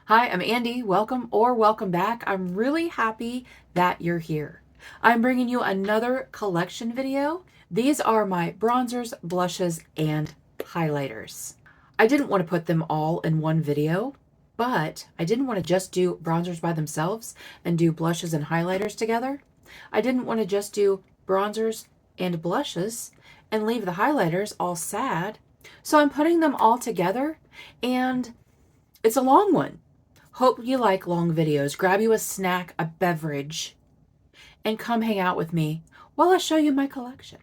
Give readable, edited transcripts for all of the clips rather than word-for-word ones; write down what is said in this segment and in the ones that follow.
Hi, I'm Andi. Welcome back. I'm really happy that you're here. I'm bringing you another collection video. These are my bronzers, blushes, and highlighters. I didn't want to put them all in one video, but I didn't want to just do bronzers by themselves and do blushes and highlighters together. I didn't want to just do bronzers and blushes and leave the highlighters all sad. So I'm putting them all together, and it's a long one. Hope you like long videos. Grab you a snack, a beverage, and come hang out with me while I show you my collection.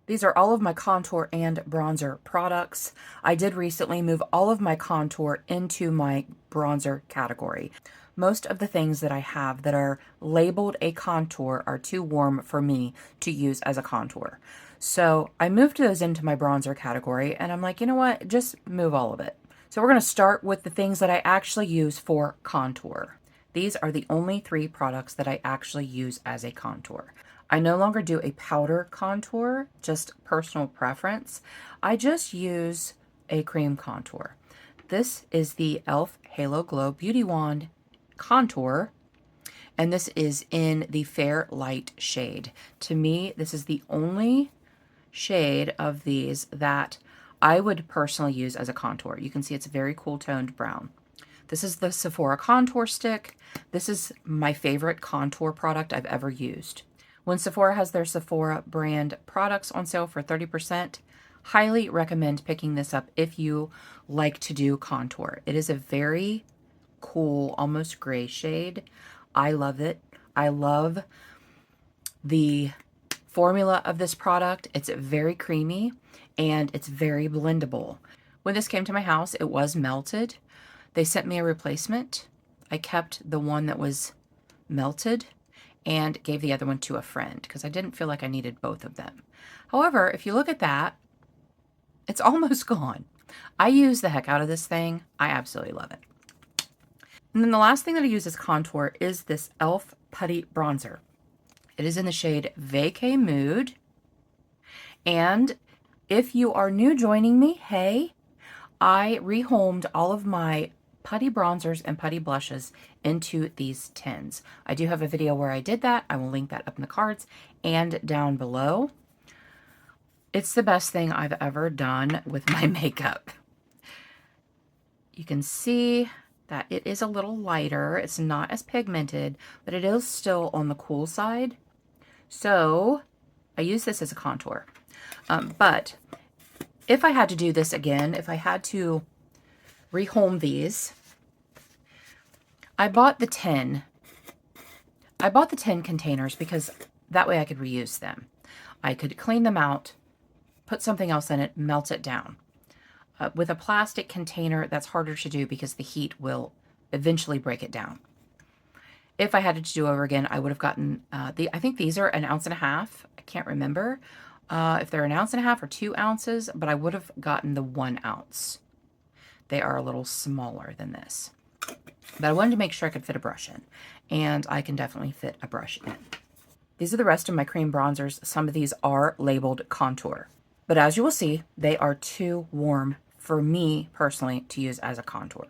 These are all of my contour and bronzer products. I did recently move all of my contour into my bronzer category. Most of the things that I have that are labeled a contour are too warm for me to use as a contour. So I moved those into my bronzer category, and I'm like, you know what? Just move all of it. So we're going to start with the things that I actually use for contour. These are the only 3 products that I actually use as a contour. I no longer do a powder contour, just personal preference. I just use a cream contour. This is the e.l.f. Halo Glow Beauty Wand contour, and this is in the Fair Light shade. To me, this is the only shade of these that I would personally use as a contour. You can see it's a very cool toned brown. This is the Sephora contour stick. This is my favorite contour product I've ever used. When Sephora has their Sephora brand products on sale for 30%, highly recommend picking this up if you like to do contour. It is a very cool, almost gray shade. I love it. I love the formula of this product. It's very creamy and it's very blendable. When this came to my house, it was melted. They sent me a replacement. I kept the one that was melted and gave the other one to a friend because I didn't feel like I needed both of them. However, if you look at that, it's almost gone. I use the heck out of this thing. I absolutely love it. And then the last thing that I use as contour is this e.l.f. Putty Bronzer. It is in the shade Vacay Mood. And if you are new joining me, hey, I rehomed all of my putty bronzers and putty blushes into these tins. I do have a video where I did that. I will link that up in the cards and down below. It's the best thing I've ever done with my makeup. You can see that it is a little lighter. It's not as pigmented, but it is still on the cool side. So I use this as a contour. But if I had to do this again, if I had to rehome these, I bought the 10 containers because that way I could reuse them. I could clean them out, put something else in it, melt it down. With a plastic container, that's harder to do because the heat will eventually break it down. If I had to do over again, I would have gotten, I think these are 1.5 ounces. I can't remember if they're 1.5 ounces or 2 ounces, but I would have gotten the 1 ounce. They are a little smaller than this. But I wanted to make sure I could fit a brush in, and I can definitely fit a brush in. These are the rest of my cream bronzers. Some of these are labeled contour, but as you will see, they are too warm for me personally to use as a contour.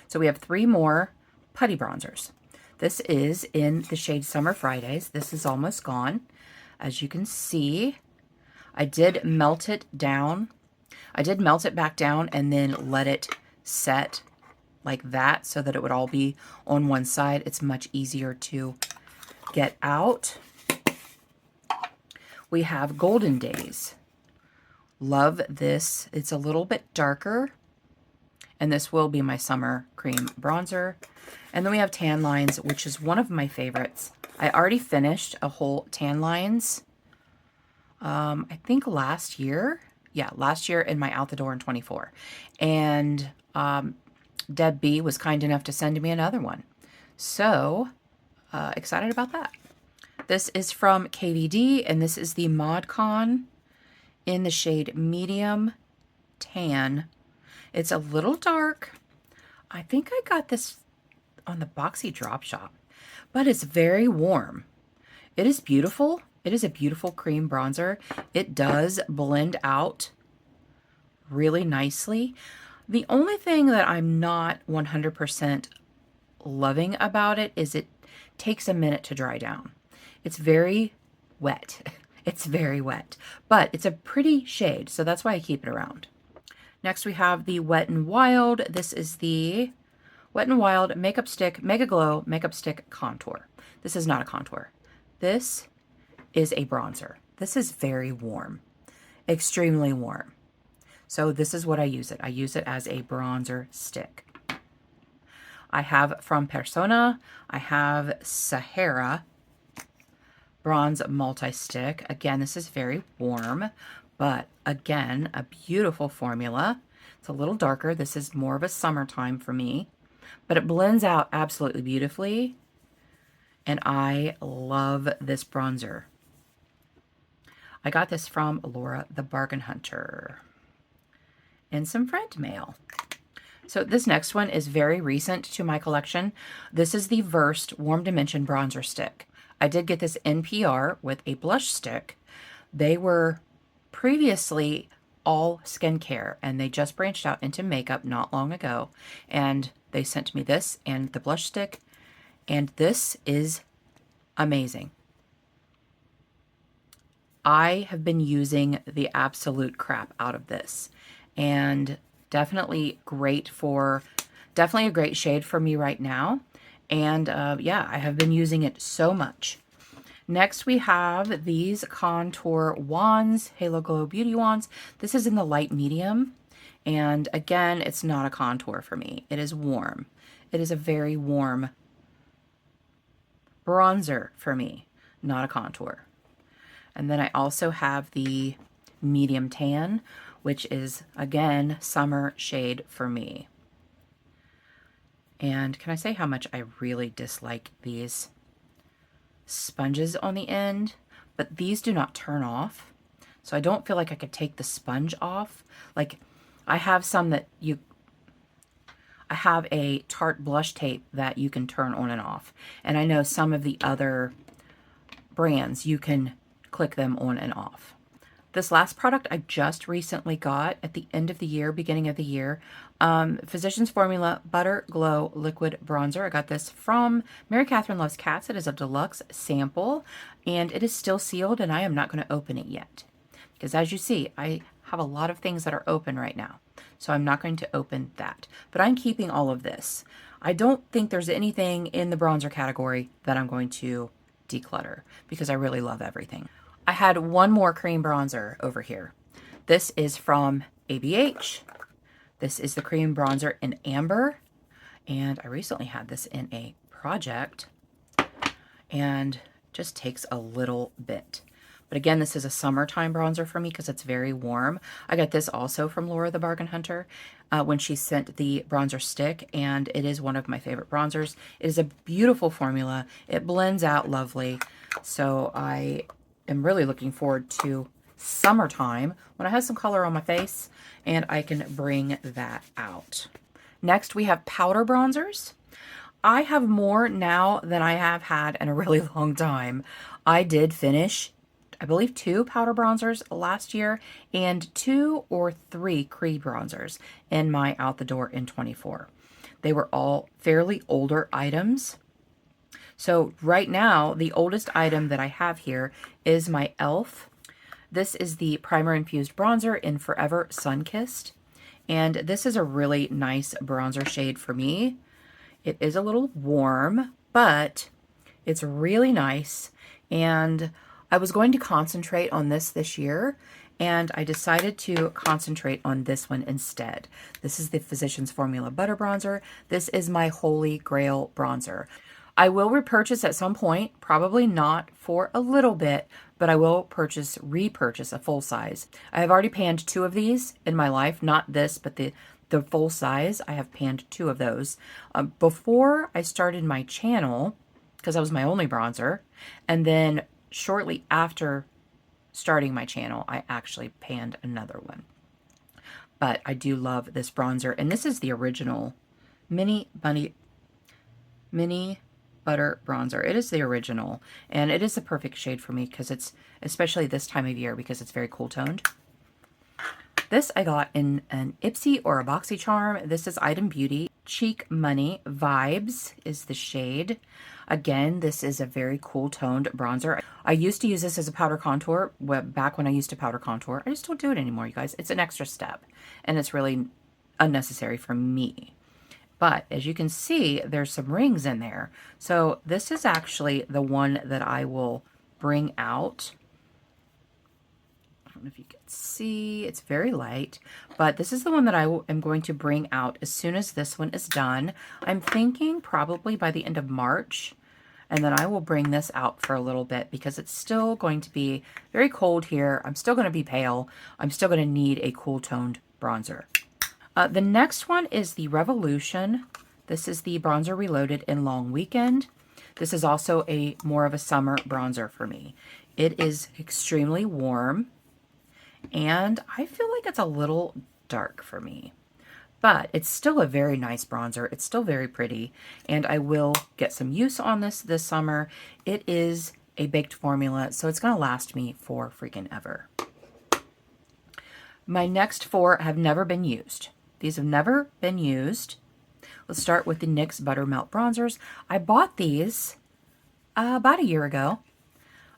So we have 3 more putty bronzers. This is in the shade Summer Fridays. This is almost gone. As you can see, I did melt it down. I did melt it back down and then let it set like that so that it would all be on one side. It's much easier to get out. We have Golden Days. Love this. It's a little bit darker, and this will be my summer cream bronzer. And then we have Tan Lines, which is one of my favorites. I already finished a whole Tan Lines, I think last year. Yeah, last year in my Out the Door in 24. And Deb B was kind enough to send me another one. So excited about that. This is from KVD, and this is the Mod Con in the shade Medium Tan. It's a little dark. I think I got this on the Boxy Drop Shop, but it's very warm. It is beautiful. It is a beautiful cream bronzer. It does blend out really nicely. The only thing that I'm not 100% loving about it is it takes a minute to dry down. It's very wet. It's very wet, but it's a pretty shade, so that's why I keep it around. Next we have the Wet n Wild. This is the Wet n Wild Makeup Stick Mega Glow Makeup Stick Contour. This is not a contour. This is a bronzer. This is very warm, extremely warm. So this is what I use it. I use it as a bronzer stick. I have from Persona, I have Sahara Bronze Multi-Stick. Again, this is very warm, but again, a beautiful formula. It's a little darker. This is more of a summertime for me, but it blends out absolutely beautifully. And I love this bronzer. I got this from Laura the Bargain Hunter and some friend mail. So this next one is very recent to my collection. This is the Versed Warm Dimension Bronzer Stick. I did get this in PR with a blush stick. They were previously all skincare, and they just branched out into makeup not long ago. And they sent me this and the blush stick, and this is amazing. I have been using the absolute crap out of this, and definitely a great shade for me right now. And yeah, I have been using it so much. Next, we have these contour wands, Halo Glow Beauty Wands. This is in the light medium. And again, it's not a contour for me. It is warm. It is a very warm bronzer for me, not a contour. And then I also have the medium tan, which is, again, summer shade for me. And can I say how much I really dislike these sponges on the end? But these do not turn off. So I don't feel like I could take the sponge off. Like, I have some that I have a Tarte blush tape that you can turn on and off. And I know some of the other brands, you can click them on and off. This last product I just recently got at the end of the year, beginning of the year. Physicians Formula Butter Glow Liquid Bronzer. I got this from Mary Catherine Loves Cats. It is a deluxe sample, and it is still sealed, and I am not going to open it yet. Because as you see, I have a lot of things that are open right now. So I'm not going to open that. But I'm keeping all of this. I don't think there's anything in the bronzer category that I'm going to declutter, because I really love everything. I had one more cream bronzer over here. This is from ABH. This is the cream bronzer in Amber. And I recently had this in a project. And just takes a little bit. But again, this is a summertime bronzer for me because it's very warm. I got this also from Laura the Bargain Hunter when she sent the bronzer stick, and it is one of my favorite bronzers. It is a beautiful formula. It blends out lovely. So I am really looking forward to summertime when I have some color on my face and I can bring that out. Next, we have powder bronzers. I have more now than I have had in a really long time. I did finish, I believe, 2 powder bronzers last year and 2 or 3 cream bronzers in my Out the Door in 24. They were all fairly older items. So right now, the oldest item that I have here is my e.l.f. This is the Primer Infused Bronzer in Forever Sunkissed. And this is a really nice bronzer shade for me. It is a little warm, but it's really nice. And I was going to concentrate on this year, and I decided to concentrate on this one instead. This is the Physicians Formula Butter Bronzer. This is my holy grail bronzer. I will repurchase at some point, probably not for a little bit, but I will repurchase a full size. I have already panned 2 of these in my life, not this, but the full size. I have panned 2 of those. Before I started my channel, because that was my only bronzer, and then shortly after starting my channel, I actually panned another one. But I do love this bronzer, and this is the original Mini Butter Bronzer. It is the original, and it is the perfect shade for me because it's, especially this time of year, because it's very cool toned. This I got in an Ipsy or a BoxyCharm. This is Item Beauty. Cheek Money Vibes is the shade. Again, this is a very cool toned bronzer. I used to use this as a powder contour back when I used to powder contour. I just don't do it anymore, you guys. It's an extra step, and it's really unnecessary for me. But as you can see, there's some rings in there. So this is actually the one that I will bring out. I don't know if you can see, it's very light, but this is the one that I am going to bring out as soon as this one is done. I'm thinking probably by the end of March, and then I will bring this out for a little bit because it's still going to be very cold here. I'm still going to be pale. I'm still going to need a cool toned bronzer. The next one is the Revolution. This is the Bronzer Reloaded in Long Weekend. This is also more of a summer bronzer for me. It is extremely warm, and I feel like it's a little dark for me. But it's still a very nice bronzer. It's still very pretty, and I will get some use on this summer. It is a baked formula, so it's going to last me for freaking ever. My next 4 have never been used. These have never been used. Let's start with the NYX Buttermelt Bronzers. I bought these about a year ago.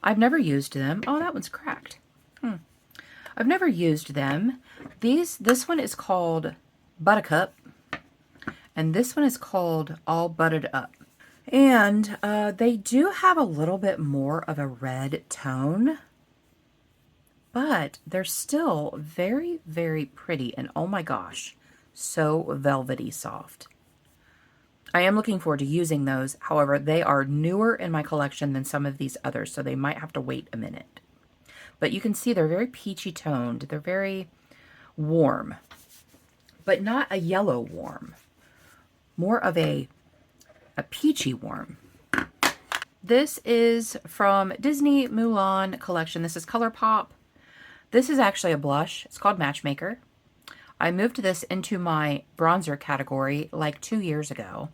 I've never used them. Oh, that one's cracked. I've never used them. This one is called Buttercup, and this one is called All Buttered Up. And they do have a little bit more of a red tone, but they're still very, very pretty. And oh my gosh, so velvety soft. I am looking forward to using those. However, they are newer in my collection than some of these others, so they might have to wait a minute. But you can see they're very peachy toned. They're very warm, but not a yellow warm. More of a peachy warm. This is from Disney Mulan collection. This is ColourPop. This is actually a blush. It's called Matchmaker. I moved this into my bronzer category like 2 years ago,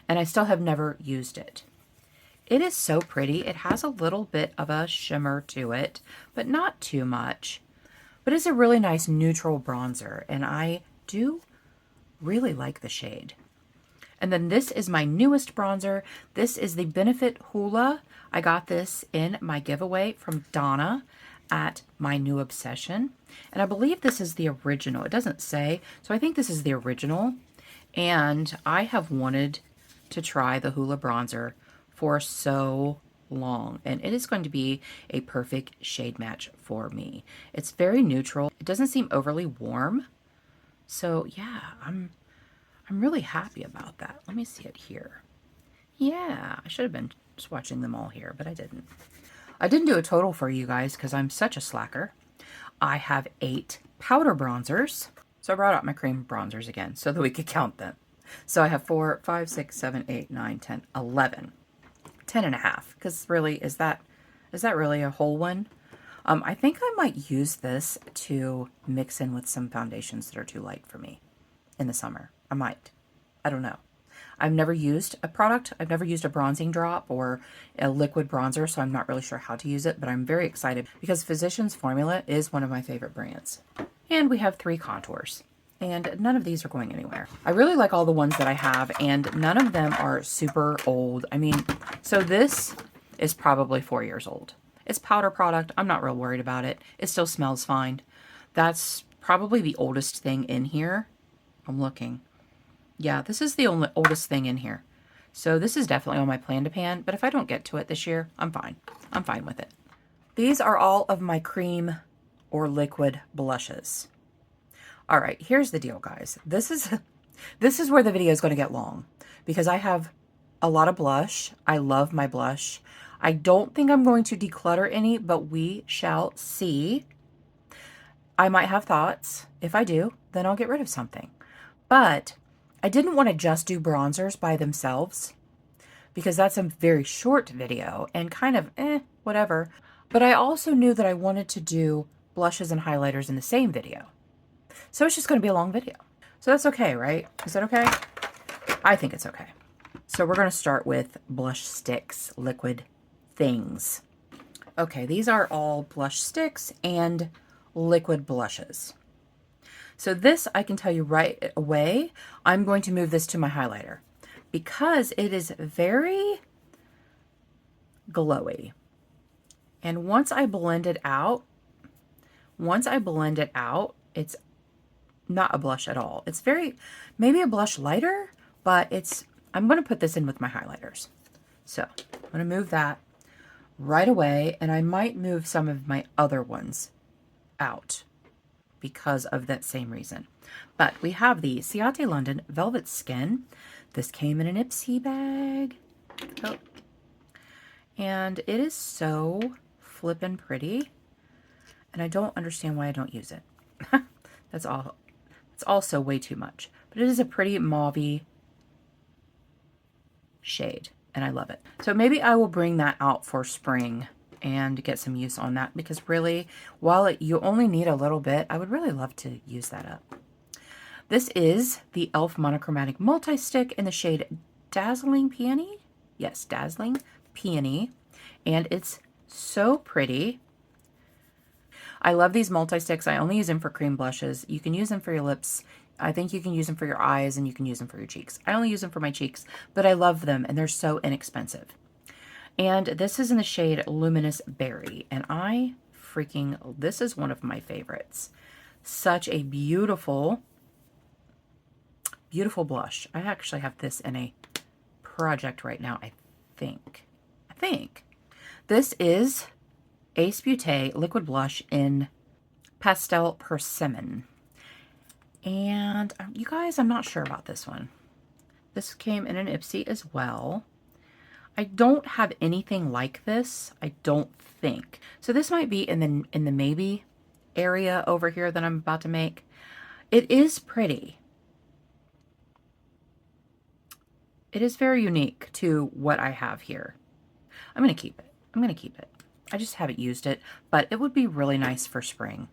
and I still have never used it. It is so pretty. It has a little bit of a shimmer to it, but not too much. But it's a really nice neutral bronzer, and I do really like the shade. And then this is my newest bronzer. This is the Benefit Hoola. I got this in my giveaway from Donna at My New Obsession. And I believe this is the original. It doesn't say, so I think this is the original. And I have wanted to try the Hoola bronzer for so long, and it is going to be a perfect shade match for me. It's very neutral. It doesn't seem overly warm. So yeah, I'm really happy about that. Let me see it here. Yeah, I should have been swatching them all here, but I didn't. I didn't do a total for you guys because I'm such a slacker. I have 8 powder bronzers. So I brought out my cream bronzers again so that we could count them. So I have 4, 5, 6, 7, 8, 9, 10, 11. 10 and a half, because really, is that really a whole one? I think I might use this to mix in with some foundations that are too light for me in the summer. I might. I don't know. I've never used a product. I've never used a bronzing drop or a liquid bronzer, so I'm not really sure how to use it, but I'm very excited because Physicians Formula is one of my favorite brands. And we have 3 contours, and none of these are going anywhere. I really like all the ones that I have, and none of them are super old. I mean, so this is probably 4 years old. It's powder product. I'm not real worried about it. It still smells fine. That's probably the oldest thing in here. I'm looking. Yeah, this is the only oldest thing in here. So this is definitely on my plan to pan, but if I don't get to it this year, I'm fine. I'm fine with it. These are all of my cream or liquid blushes. All right, here's the deal, guys. This is where the video is going to get long because I have a lot of blush. I love my blush. I don't think I'm going to declutter any, but we shall see. I might have thoughts. If I do, then I'll get rid of something. But I didn't want to just do bronzers by themselves because that's a very short video and kind of whatever. But I also knew that I wanted to do blushes and highlighters in the same video. So it's just going to be a long video. So that's okay, right? Is that okay? I think it's okay. So we're going to start with blush sticks, liquid things. Okay, these are all blush sticks and liquid blushes. So this, I can tell you right away, I'm going to move this to my highlighter because it is very glowy. And once I blend it out, it's not a blush at all. It's very, maybe a blush lighter, but I'm going to put this in with my highlighters. So I'm going to move that right away, and I might move some of my other ones out because of that same reason. But we have the Ciate London Velvet Skin. This came in an Ipsy bag. Oh. And it is so flippin' pretty. And I don't understand why I don't use it. That's all. It's also way too much. But it is a pretty mauvey shade, and I love it. So maybe I will bring that out for spring and get some use on that, because really, while you only need a little bit, I would really love to use that up. This is the e.l.f. Monochromatic Multi-Stick in the shade Dazzling Peony. Yes, Dazzling Peony. And it's so pretty. I love these multi-sticks. I only use them for cream blushes. You can use them for your lips. I think you can use them for your eyes, and you can use them for your cheeks. I only use them for my cheeks, but I love them, and they're so inexpensive. And this is in the shade Luminous Berry, and this is one of my favorites. Such a beautiful, beautiful blush. I actually have this in a project right now, I think. This is Ace Beauté Liquid Blush in Pastel Persimmon. And you guys, I'm not sure about this one. This came in an Ipsy as well. I don't have anything like this, I don't think. So this might be in the maybe area over here that I'm about to make. It is pretty. It is very unique to what I have here. I'm going to keep it. I just haven't used it, but it would be really nice for spring.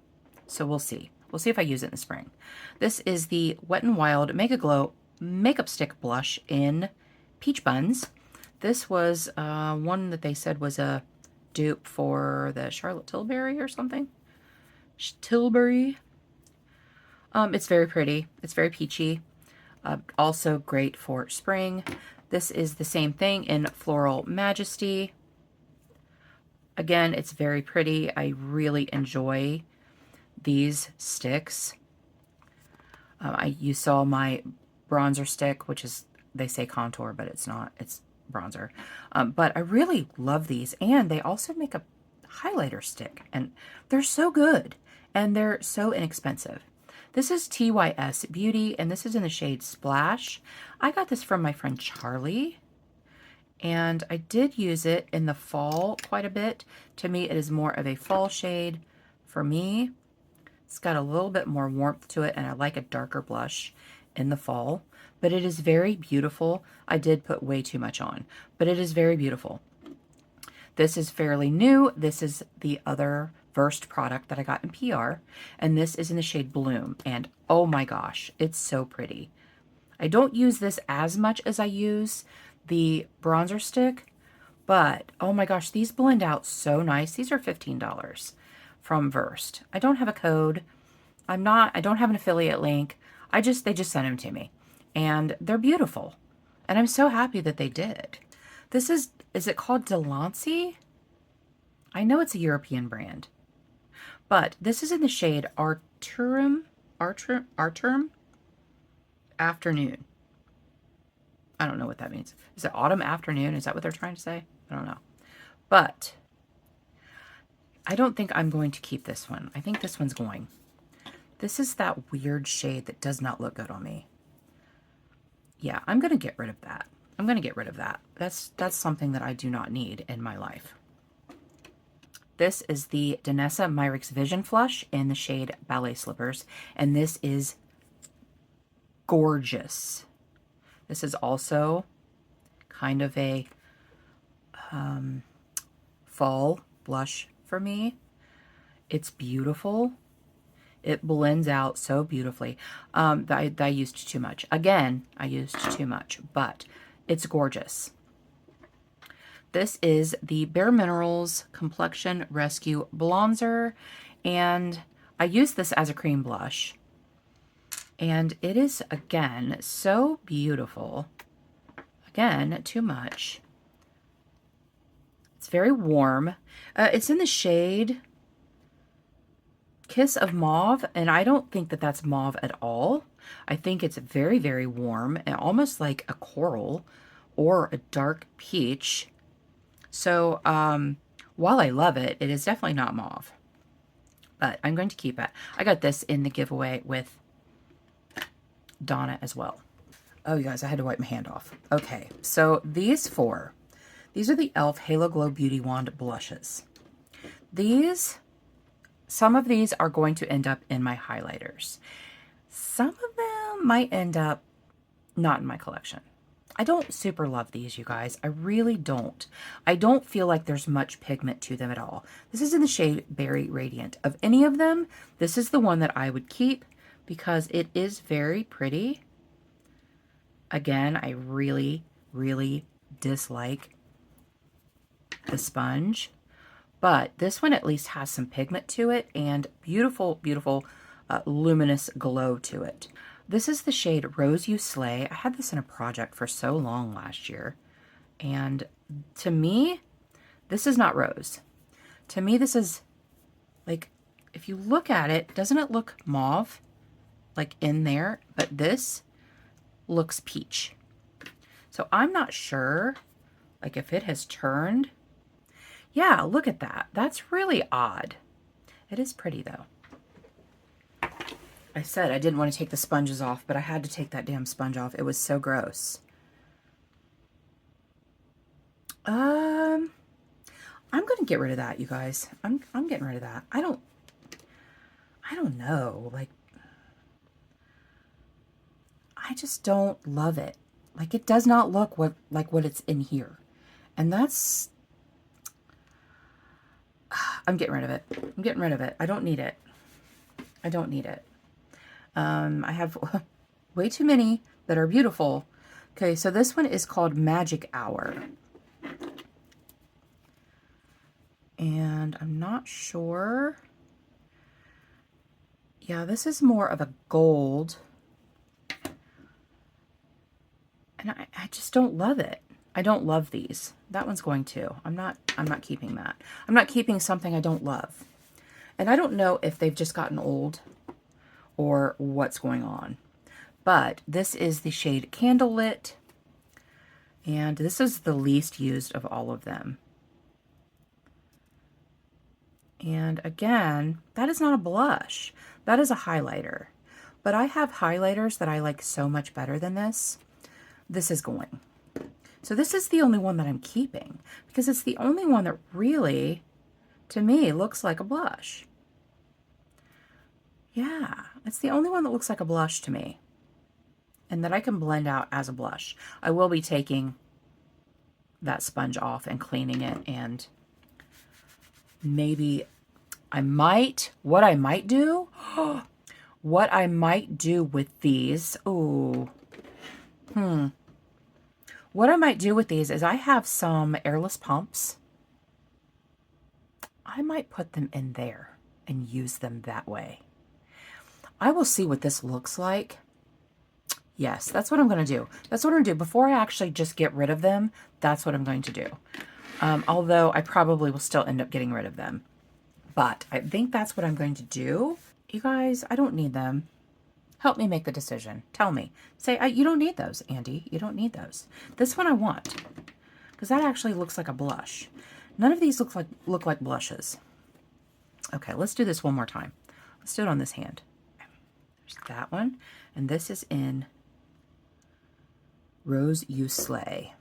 So we'll see. We'll see if I use it in the spring. This is the Wet n Wild Mega Glow Makeup Stick Blush in Peach Buns. This was one that they said was a dupe for the Charlotte Tilbury or something. Tilbury. It's very pretty. It's very peachy. Also great for spring. This is the same thing in Floral Majesty. Again, it's very pretty. I really enjoy these sticks. You saw my bronzer stick, which is, they say contour, but it's not. It's bronzer. But I really love these. And they also make a highlighter stick. And they're so good. And they're so inexpensive. This is TYS Beauty, and this is in the shade Splash. I got this from my friend Charlie, and I did use it in the fall quite a bit. To me, it is more of a fall shade. For me, it's got a little bit more warmth to it, and I like a darker blush in the fall, but it is very beautiful. I did put way too much on, but it is very beautiful. This is fairly new. This is the other first product that I got in PR, and this is in the shade Bloom, and oh my gosh, it's so pretty. I don't use this as much as I use the bronzer stick, but oh my gosh, these blend out so nice. These are $15 from Versed. I don't have a code. I don't have an affiliate link. They just sent them to me, and they're beautiful, and I'm so happy that they did. This is it called Delancey? I know it's a European brand. But this is in the shade Arturum Afternoon. I don't know what that means. Is it autumn afternoon? Is that what they're trying to say? I don't know. But I don't think I'm going to keep this one. I think this one's going. This is that weird shade that does not look good on me. Yeah, I'm going to get rid of that. That's something that I do not need in my life. This is the Danessa Myricks Vision Flush in the shade Ballet Slippers, and this is gorgeous. This is also kind of a fall blush for me. It's beautiful. It blends out so beautifully. I used too much. Again, I used too much, but it's gorgeous. This is the Bare Minerals Complexion Rescue Bronzer, and I use this as a cream blush. And it is, again, so beautiful. Again, too much. It's very warm. It's in the shade Kiss of Mauve, and I don't think that that's mauve at all. I think it's very, very warm and almost like a coral or a dark peach. So while I love it, it is definitely not mauve. But I'm going to keep it. I got this in the giveaway with Donna as well. Oh, you guys, I had to wipe my hand off. Okay, so these are the e.l.f. Halo Glow Beauty Wand blushes. Some of these are going to end up in my highlighters. Some of them might end up not in my collection. I don't super love these, you guys. I really don't. I don't feel like there's much pigment to them at all. This is in the shade Berry Radiant. Of any of them, this is the one that I would keep because it is very pretty. Again, I really, really dislike the sponge. But this one at least has some pigment to it and beautiful, beautiful luminous glow to it. This is the shade Rose You Slay. I had this in a project for so long last year. And to me, this is not rose. To me, this is like, if you look at it, doesn't it look mauve? Like in there, but this looks peach. So I'm not sure, like if it has turned. Yeah, look at that. That's really odd. It is pretty though. I said I didn't want to take the sponges off, but I had to take that damn sponge off. It was so gross. I'm going to get rid of that, you guys. I'm getting rid of that. I don't know. Like, I just don't love it. Like, it does not look like what it's in here. And that's, I'm getting rid of it. I'm getting rid of it. I don't need it. I don't need it. I have way too many that are beautiful. Okay, so this one is called Magic Hour. And I'm not sure. Yeah, this is more of a gold. And I just don't love it. I don't love these. That one's going to. I'm not keeping that. I'm not keeping something I don't love. And I don't know if they've just gotten old or what's going on. But this is the shade Candlelit. And this is the least used of all of them. And again, that is not a blush. That is a highlighter. But I have highlighters that I like so much better than this. This is going. So this is the only one that I'm keeping because it's the only one that really, to me, looks like a blush. Yeah, it's the only one that looks like a blush to me and that I can blend out as a blush. I will be taking that sponge off and cleaning it, and maybe what I might do with these, what I might do with these is I have some airless pumps. I might put them in there and use them that way. I will see what this looks like. Yes, that's what I'm going to do. That's what I'm going to do. Before I actually just get rid of them, that's what I'm going to do. Although I probably will still end up getting rid of them. But I think that's what I'm going to do. You guys, I don't need them. Help me make the decision. Tell me. Say, you don't need those, Andi. You don't need those. This one I want. Because that actually looks like a blush. None of these look like blushes. Okay, let's do this one more time. Let's do it on this hand. There's that one. And this is in Rose You Slay.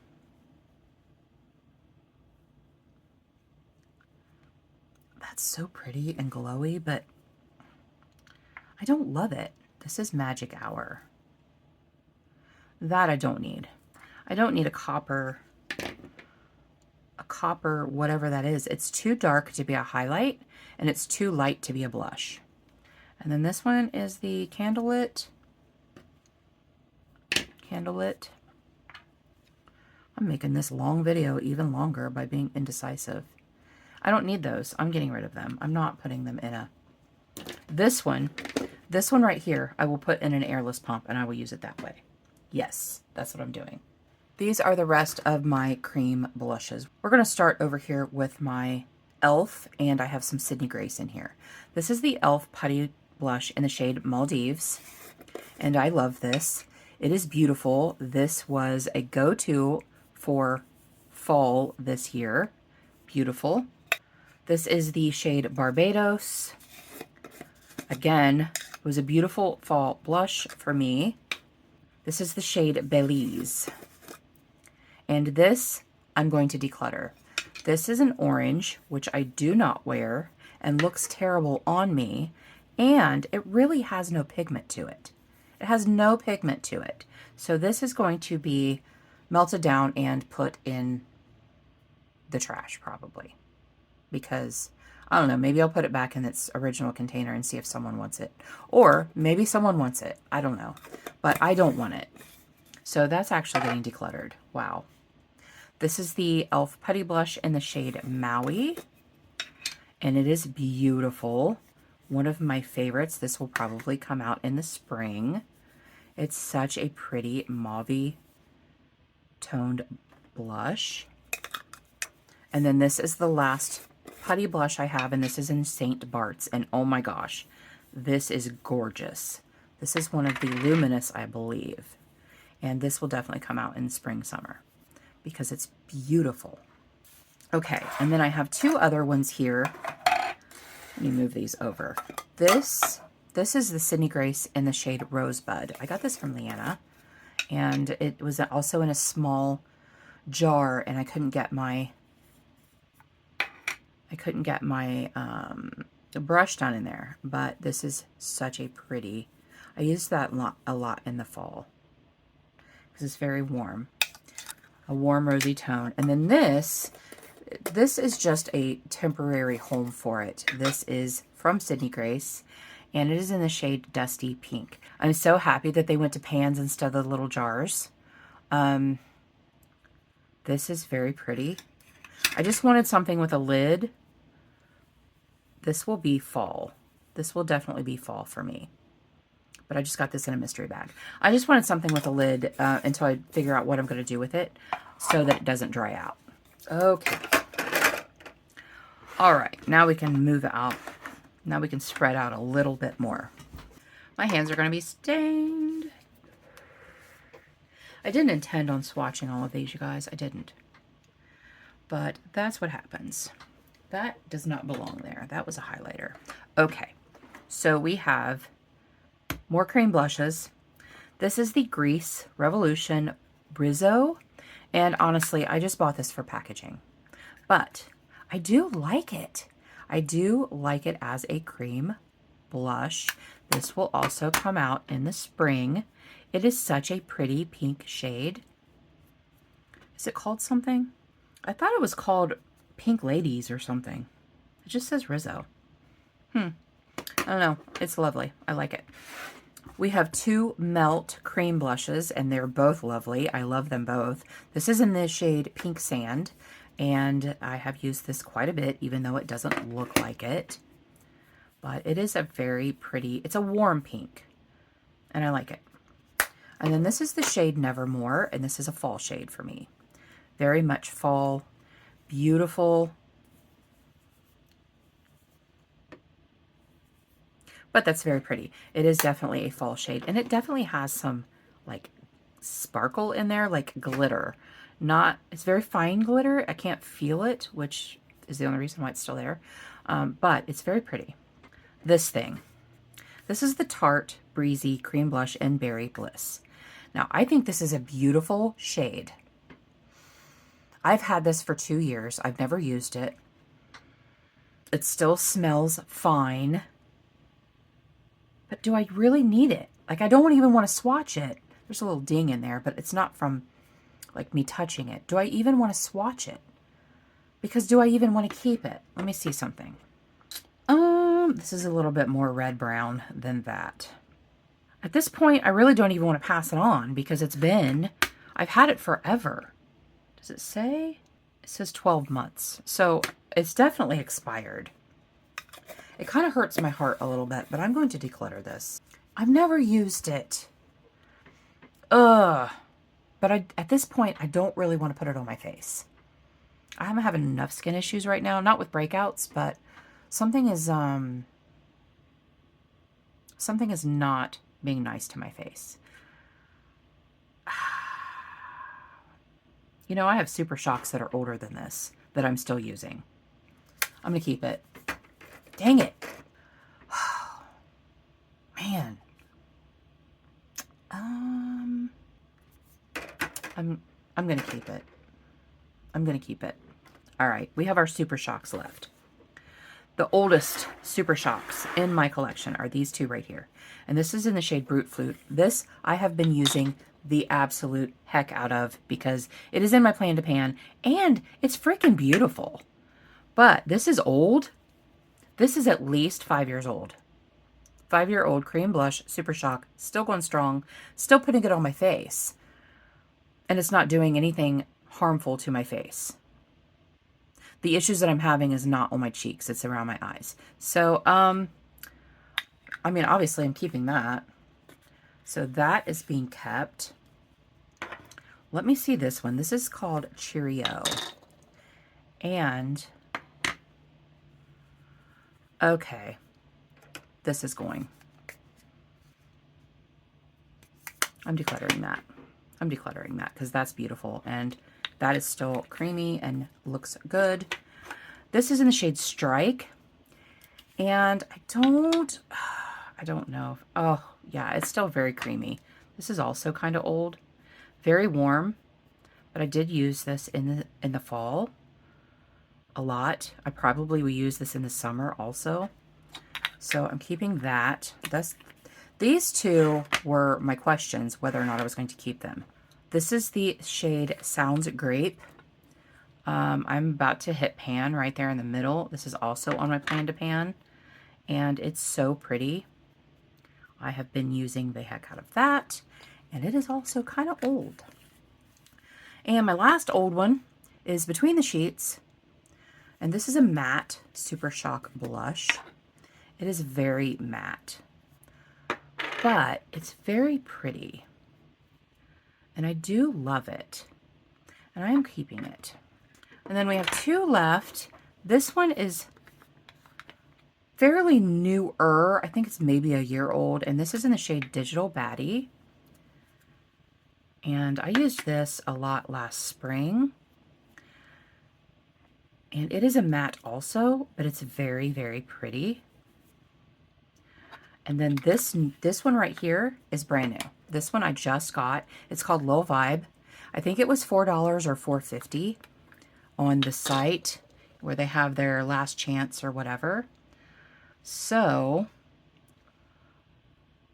That's so pretty and glowy, but I don't love it. This is Magic Hour. That I don't need. I don't need a copper, whatever that is. It's too dark to be a highlight, and it's too light to be a blush. And then this one is the Candlelit. I'm making this long video even longer by being indecisive. I don't need those. I'm getting rid of them. I'm not putting them in a... This one This one right here, I will put in an airless pump and I will use it that way. Yes, that's what I'm doing. These are the rest of my cream blushes. We're going to start over here with my e.l.f. and I have some Sydney Grace in here. This is the e.l.f. Putty Blush in the shade Maldives, and I love this. It is beautiful. This was a go-to for fall this year. Beautiful. This is the shade Barbados. Again, it was a beautiful fall blush for me. This is the shade Belize. And this, I'm going to declutter. This is an orange, which I do not wear and looks terrible on me. And it really has no pigment to it. It has no pigment to it. So this is going to be melted down and put in the trash probably. Because, I don't know, maybe I'll put it back in its original container and see if someone wants it. Or maybe someone wants it. I don't know. But I don't want it. So that's actually getting decluttered. Wow. This is the e.l.f. Putty Blush in the shade Maui. And it is beautiful. One of my favorites. This will probably come out in the spring. It's such a pretty mauve toned blush. And then this is the last putty blush I have, and this is in St. Bart's. And oh my gosh, this is gorgeous. This is one of the Luminous, I believe. And this will definitely come out in spring, summer, because it's beautiful. Okay, and then I have two other ones here. Let me move these over. This is the Sydney Grace in the shade Rosebud. I got this from Leanna, and it was also in a small jar, and I couldn't get my brush done in there. But this is such a pretty. I use that a lot in the fall because it's very warm. A warm rosy tone. And then this is just a temporary home for it. This is from Sydney Grace, and it is in the shade Dusty Pink. I'm so happy that they went to pans instead of the little jars. This is very pretty. I just wanted something with a lid. This will be fall. This will definitely be fall for me. But I just got this in a mystery bag. I just wanted something with a lid until I figure out what I'm going to do with it so that it doesn't dry out. Okay. All right. Now we can move out. Now we can spread out a little bit more. My hands are going to be stained. I didn't intend on swatching all of these, you guys. I didn't. But that's what happens. That does not belong there. That was a highlighter. Okay. So we have more cream blushes. This is the Grease Revolution Rizzo. And honestly, I just bought this for packaging. But I do like it. I do like it as a cream blush. This will also come out in the spring. It is such a pretty pink shade. Is it called something? I thought it was called Pink Ladies or something. It just says Rizzo. I don't know. It's lovely. I like it. We have two Melt cream blushes, and they're both lovely. I love them both. This is in the shade Pink Sand, and I have used this quite a bit, even though it doesn't look like it. But it is a very pretty, it's a warm pink, and I like it. And then this is the shade Nevermore, and this is a fall shade for me. Very much fall, beautiful. But that's very pretty. It is definitely a fall shade. And it definitely has some like sparkle in there, like glitter. It's very fine glitter. I can't feel it, which is the only reason why it's still there. But it's very pretty. This thing. This is the Tarte Breezy Cream Blush in Berry Bliss. Now, I think this is a beautiful shade. I've had this for 2 years. I've never used it. It still smells fine. But do I really need it? Like, I don't even want to swatch it. There's a little ding in there, but it's not from, like, me touching it. Do I even want to swatch it? Because do I even want to keep it? Let me see something. This is a little bit more red-brown than that. At this point, I really don't even want to pass it on because I've had it forever. Does it say? It says 12 months. So it's definitely expired. It kind of hurts my heart a little bit, but I'm going to declutter this. I've never used it. Ugh. But at this point, I don't really want to put it on my face. I'm having enough skin issues right now, not with breakouts, but something is not being nice to my face. You know, I have Super Shocks that are older than this that I'm still using. I'm going to keep it. Dang it. Man. I'm going to keep it. I'm going to keep it. All right, we have our Super Shocks left. The oldest Super Shocks in my collection are these two right here. And this is in the shade Brute Flute. This I have been using the absolute heck out of because it is in my plan to pan and it's freaking beautiful. But this is old. This is at least 5 years old. 5-year-old cream blush, Super Shock, still going strong, still putting it on my face. And it's not doing anything harmful to my face. The issues that I'm having is not on my cheeks, it's around my eyes. So, I mean, obviously I'm keeping that. So that is being kept. Let me see this one. This is called Cheerio. And, okay, this is going. I'm decluttering that. I'm decluttering that because that's beautiful. And that is still creamy and looks good. This is in the shade Strike. And I don't know. Oh, yeah, it's still very creamy. This is also kind of old. Very warm. But I did use this in the fall a lot. I probably will use this in the summer also. So I'm keeping that. These two were my questions, whether or not I was going to keep them. This is the shade Sounds Grape. I'm about to hit pan right there in the middle. This is also on my plan to pan. And it's so pretty. I have been using the heck out of that. And it is also kind of old. And my last old one is Between the Sheets. And this is a matte Super Shock blush. It is very matte. But it's very pretty. And I do love it. And I am keeping it. And then we have two left. This one is fairly newer. I think it's maybe a year old. And this is in the shade Digital Baddie. And I used this a lot last spring. And it is a matte also, but it's very, very pretty. And then this one right here is brand new. This one I just got. It's called Low Vibe. I think it was $4 or $4.50 on the site where they have their last chance or whatever. So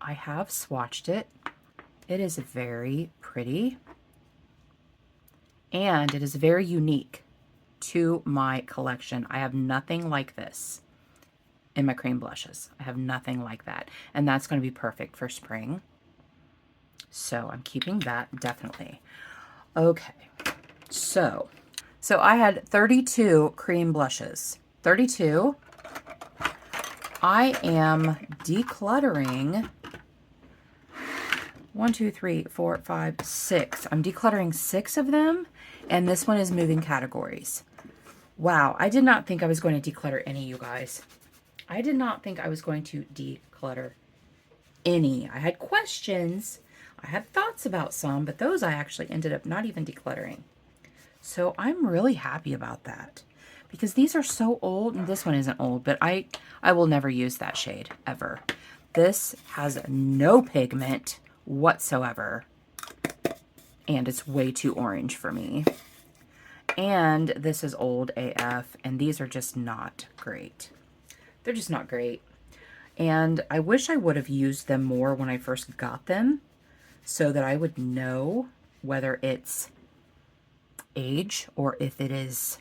I have swatched it. It is very pretty. And it is very unique to my collection. I have nothing like this in my cream blushes. I have nothing like that. And that's going to be perfect for spring. So I'm keeping that definitely. Okay. So I had 32 cream blushes. 32. I am decluttering 1, 2, 3, 4, 5, 6. I'm decluttering 6 of them. And this one is moving categories. Wow. I did not think I was going to declutter any, you guys. I did not think I was going to declutter any. I had questions. I had thoughts about some, but those I actually ended up not even decluttering. So I'm really happy about that because these are so old, and this one isn't old, but I will never use that shade ever. This has no pigment whatsoever, and it's way too orange for me. And this is old AF, and these are just not great. They're just not great. And I wish I would have used them more when I first got them so that I would know whether it's age or if it is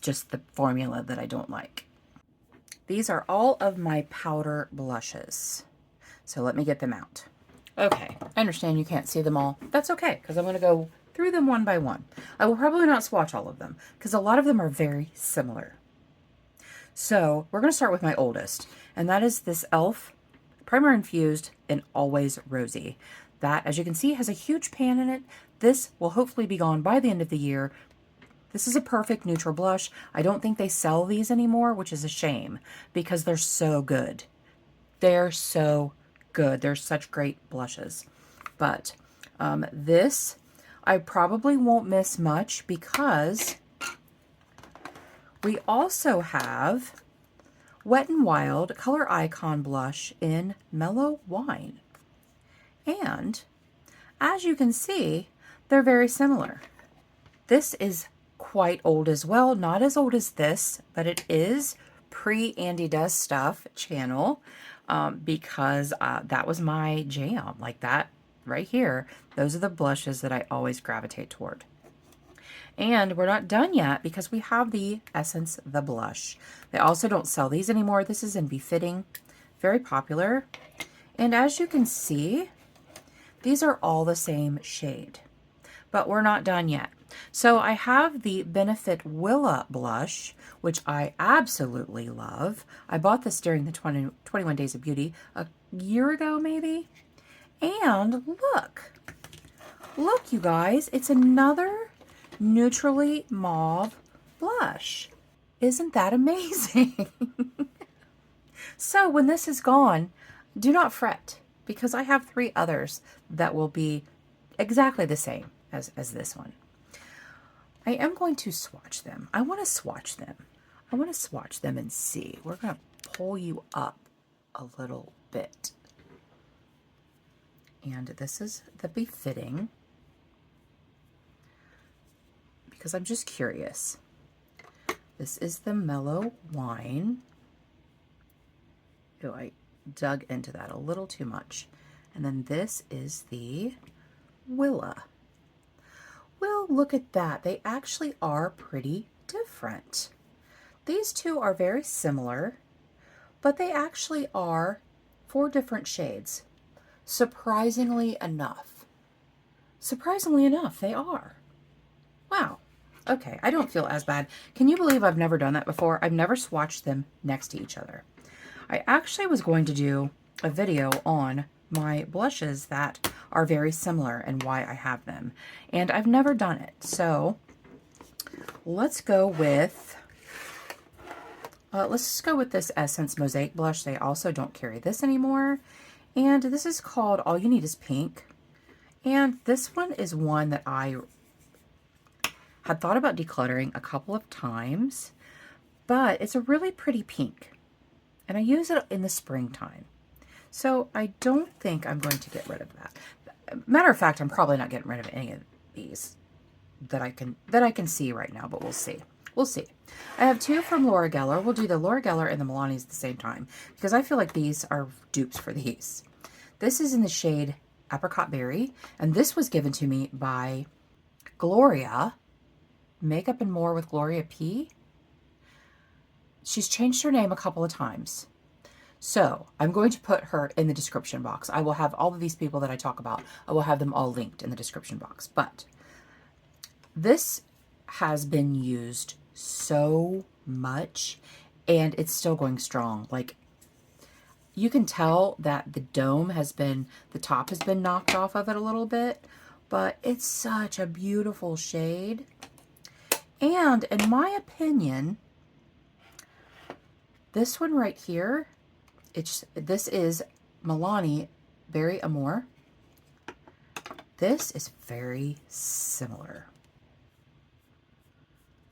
just the formula that I don't like. These are all of my powder blushes. So let me get them out. Okay, I understand you can't see them all. That's okay, because I'm going to go through them one by one. I will probably not swatch all of them because a lot of them are very similar. So we're going to start with my oldest, and that is this e.l.f. Primer Infused in Always Rosy. That, as you can see, has a huge pan in it. This will hopefully be gone by the end of the year. This is a perfect neutral blush. I don't think they sell these anymore, which is a shame because they're so good. They're so good. They're such great blushes. But this, I probably won't miss much because we also have Wet n Wild Color Icon Blush in Mellow Wine. And as you can see, they're very similar. This is quite old as well. Not as old as this, but it is pre-Andi Does Stuff channel because that was my jam. Like that right here. Those are the blushes that I always gravitate toward. And we're not done yet because we have the Essence The Blush. They also don't sell these anymore. This is in Befitting. Very popular. And as you can see, these are all the same shade. But we're not done yet. So I have the Benefit Willa blush, which I absolutely love. I bought this during the 21 Days of Beauty a year ago, maybe. And look, you guys, it's another neutrally mauve blush. Isn't that amazing? So when this is gone, do not fret because I have 3 others that will be exactly the same as this one. I am going to swatch them. I want to swatch them. I want to swatch them and see. We're going to pull you up a little bit. And this is the Befitting because I'm just curious. This is the Mellow Wine. Oh, I dug into that a little too much. And then this is the Willa. Well, look at that. They actually are pretty different. These two are very similar, but they actually are 4 different shades. Surprisingly enough. Surprisingly enough, they are. Wow. Okay, I don't feel as bad. Can you believe I've never done that before? I've never swatched them next to each other. I actually was going to do a video on my blushes that are very similar and why I have them. And I've never done it. So let's go with this Essence Mosaic blush. They also don't carry this anymore. And this is called All You Need Is Pink. And this one is one that I had thought about decluttering a couple of times, but it's a really pretty pink. And I use it in the springtime. So I don't think I'm going to get rid of that. Matter of fact, I'm probably not getting rid of any of these that I can see right now, but we'll see. We'll see. I have 2 from Laura Geller. We'll do the Laura Geller and the Milani's at the same time because I feel like these are dupes for these. This is in the shade Apricot Berry, and this was given to me by Gloria, Makeup and More with Gloria P. She's changed her name a couple of times. So I'm going to put her in the description box. I will have all of these people that I talk about. I will have them all linked in the description box. But this has been used so much and it's still going strong. Like you can tell that the dome has been, the top has been knocked off of it a little bit, but it's such a beautiful shade. And in my opinion, this one right here, this is Milani Berry Amore. This is very similar.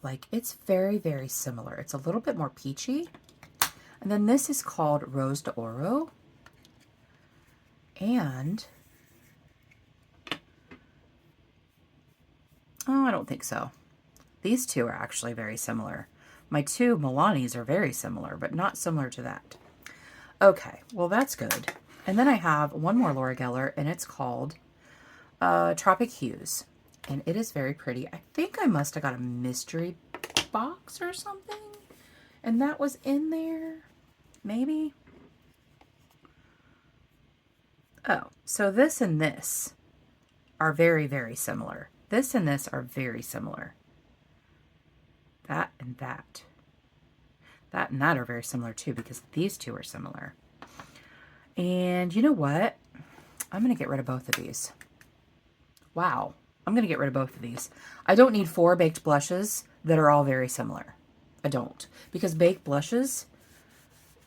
Like it's very, very similar. It's a little bit more peachy. And then this is called Rose d'Oro. And oh, I don't think so. These two are actually very similar. My 2 Milani's are very similar, but not similar to that. Okay, well that's good. And then I have one more Laura Geller, and it's called Tropic Hues. And it is very pretty. I think I must have got a mystery box or something. And that was in there. Maybe. Oh, so this and this are very, very similar. This and this are very similar. That and that. That and that are very similar too, because these two are similar. And you know what? I'm going to get rid of both of these. Wow. I'm going to get rid of both of these. I don't need 4 baked blushes that are all very similar. I don't. Because baked blushes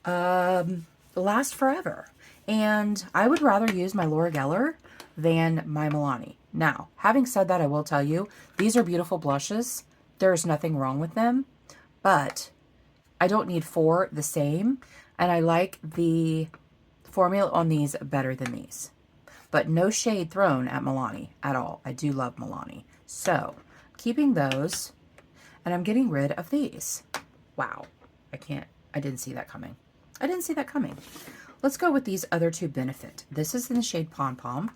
last forever. And I would rather use my Laura Geller than my Milani. Now, having said that, I will tell you, these are beautiful blushes. There's nothing wrong with them. But I don't need 4 the same. And I like the formula on these better than these. But no shade thrown at Milani at all. I do love Milani. So, keeping those, and I'm getting rid of these. Wow. I didn't see that coming. I didn't see that coming. Let's go with these other two Benefit. This is in the shade Pom Pom,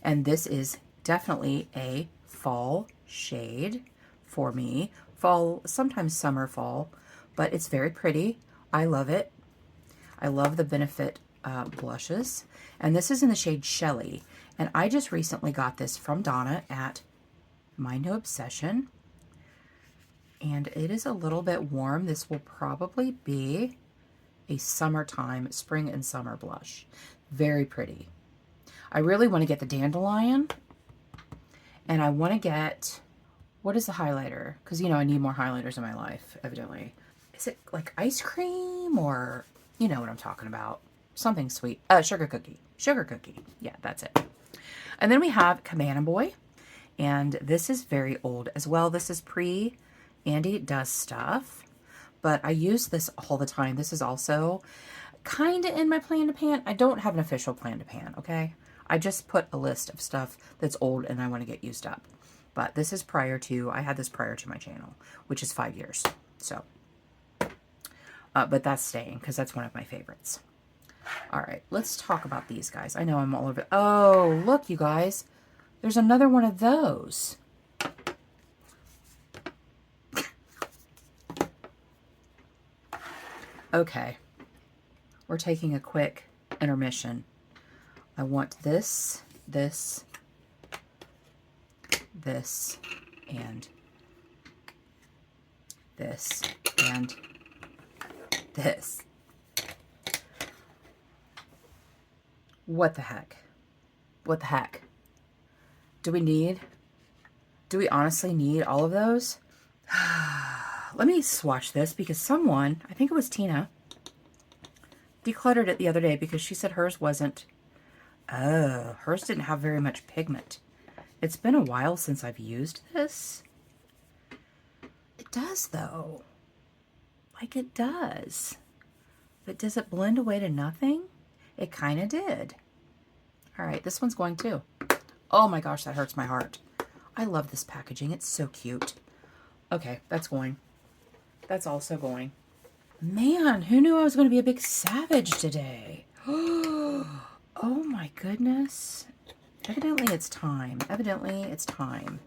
and this is definitely a fall shade for me. Fall, sometimes summer fall, but it's very pretty. I love it. I love the Benefit blushes. And this is in the shade Shelly. And I just recently got this from Donna at My New Obsession. And it is a little bit warm. This will probably be a summertime, spring and summer blush. Very pretty. I really want to get the Dandelion. And I want to get, what is the highlighter? Because, you know, I need more highlighters in my life, evidently. Is it like ice cream or, you know what I'm talking about. Something sweet. Sugar cookie. Sugar cookie. Yeah, that's it. And then we have Cabana Boy. And this is very old as well. This is pre Andi Does Stuff. But I use this all the time. This is also kind of in my plan to pan. I don't have an official plan to pan, okay? I just put a list of stuff that's old and I want to get used up. But this is prior to, I had this prior to my channel, which is 5 years. So, but that's staying because that's one of my favorites. All right, let's talk about these guys. I know I'm all over. Oh, look, you guys. There's another one of those. Okay. We're taking a quick intermission. I want this, this, this, and this, and this. What the heck? What the heck? Do we honestly need all of those? Let me swatch this because someone, I think it was Tina, decluttered it the other day because she said hers wasn't, hers didn't have very much pigment. It's been a while since I've used this. It does though. Like it does. But does it blend away to nothing? It kind of did. All right, this one's going too. Oh my gosh, that hurts my heart. I love this packaging. It's so cute. Okay, that's going. That's also going. Man, who knew I was going to be a big savage today? Oh my goodness. Evidently it's time. Evidently it's time.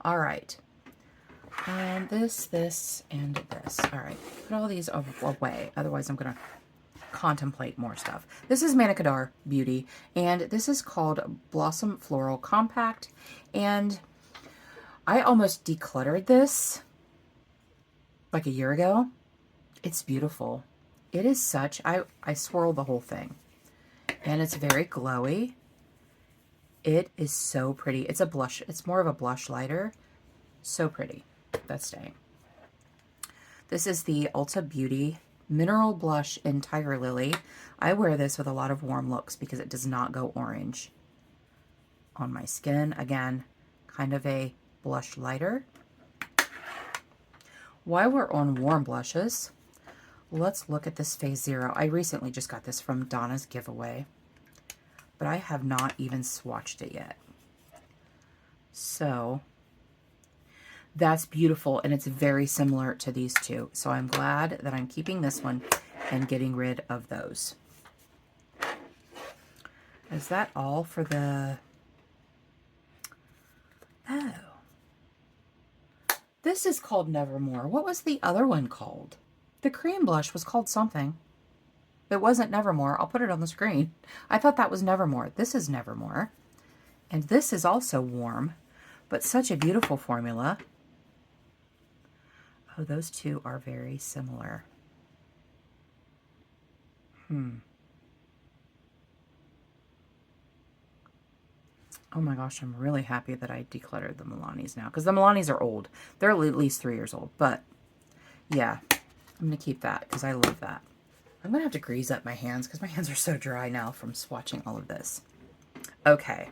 All right. And this, and this. All right. Put all these away. Otherwise I'm going to contemplate more stuff. This is Manicadar Beauty, and this is called Blossom Floral Compact, and I almost decluttered this like a year ago. It's beautiful. It is such, I swirled the whole thing, and it's very glowy. It is so pretty. It's a blush. It's more of a blush lighter. So pretty. That's staying. This is the Ulta Beauty Mineral Blush in Tiger Lily. I wear this with a lot of warm looks because it does not go orange on my skin. Again, kind of a blush lighter. While we're on warm blushes, let's look at this Phase Zero. I recently just got this from Donna's giveaway, but I have not even swatched it yet. So that's beautiful, and it's very similar to these two. So I'm glad that I'm keeping this one and getting rid of those. Is that all for the... Oh. This is called Nevermore. What was the other one called? The cream blush was called something. It wasn't Nevermore. I'll put it on the screen. I thought that was Nevermore. This is Nevermore. And this is also warm, but such a beautiful formula. Oh, those two are very similar. Oh my gosh, I'm really happy that I decluttered the Milanis now, because the Milanis are old. They're at least 3 years old, but yeah, I'm going to keep that because I love that. I'm going to have to grease up my hands because my hands are so dry now from swatching all of this. Okay,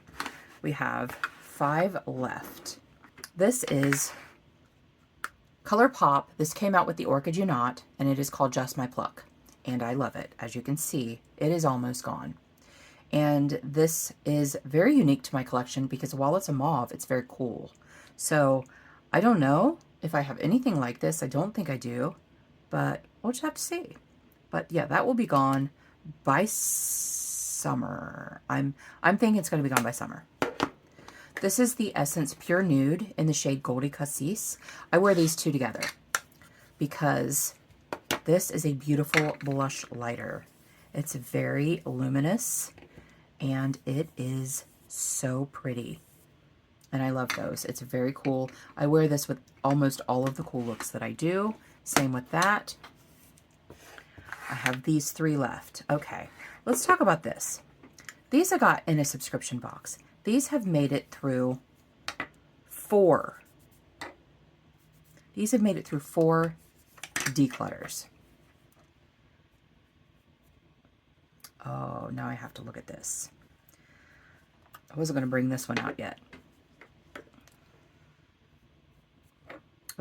we have 5 left. This is ColourPop. This came out with the Orchid You Not, and it is called Just My Pluck. And I love it. As you can see, it is almost gone. And this is very unique to my collection because while it's a mauve, it's very cool. So I don't know if I have anything like this. I don't think I do, but we'll just have to see. But yeah, that will be gone by summer. I'm thinking it's going to be gone by summer. This is the Essence Pure Nude in the shade Goldie Cassis. I wear these two together because this is a beautiful blush lighter. It's very luminous and it is so pretty. And I love those. It's very cool. I wear this with almost all of the cool looks that I do. Same with that. I have these 3 left. Okay, let's talk about this. These I got in a subscription box. These have made it through 4. These have made it through 4 declutters. Oh, now I have to look at this. I wasn't going to bring this one out yet.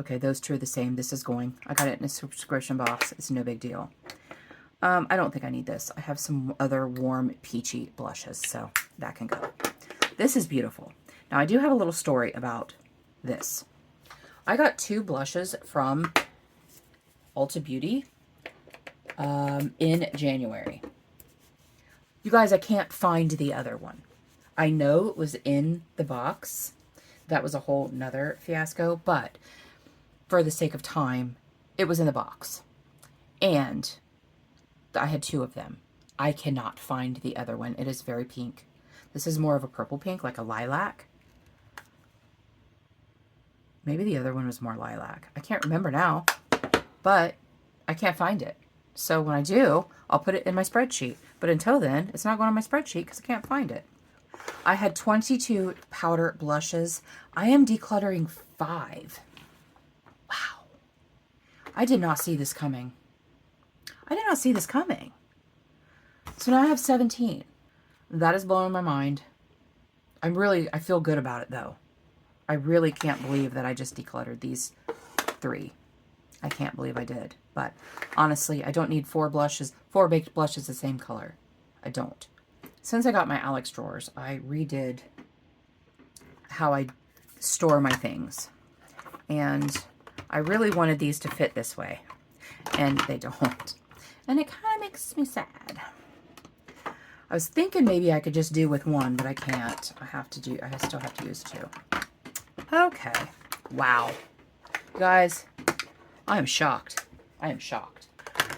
Okay, those two are the same. This is going. I got it in a subscription box. It's no big deal. I don't think I need this. I have some other warm peachy blushes, so that can go. This is beautiful. Now, I do have a little story about this. I got 2 blushes from Ulta Beauty in January. You guys, I can't find the other one. I know it was in the box. That was a whole nother fiasco, but for the sake of time, it was in the box. And I had 2 of them. I cannot find the other one. It is very pink. This is more of a purple pink, like a lilac. Maybe the other one was more lilac. I can't remember now, but I can't find it. So when I do, I'll put it in my spreadsheet. But until then, it's not going on my spreadsheet because I can't find it. I had 22 powder blushes. I am decluttering 5. Wow. I did not see this coming. I did not see this coming. So now I have 17. That is blowing my mind. I feel good about it though. I really can't believe that I just decluttered these 3. I can't believe I did. But honestly, I don't need 4 blushes, 4 baked blushes the same color. I don't. Since I got my Alex drawers, I redid how I store my things. And I really wanted these to fit this way. And they don't. And it kind of makes me sad. I was thinking maybe I could just do with 1, but I can't. I still have to use 2. Okay. Wow. Guys, I am shocked. I am shocked.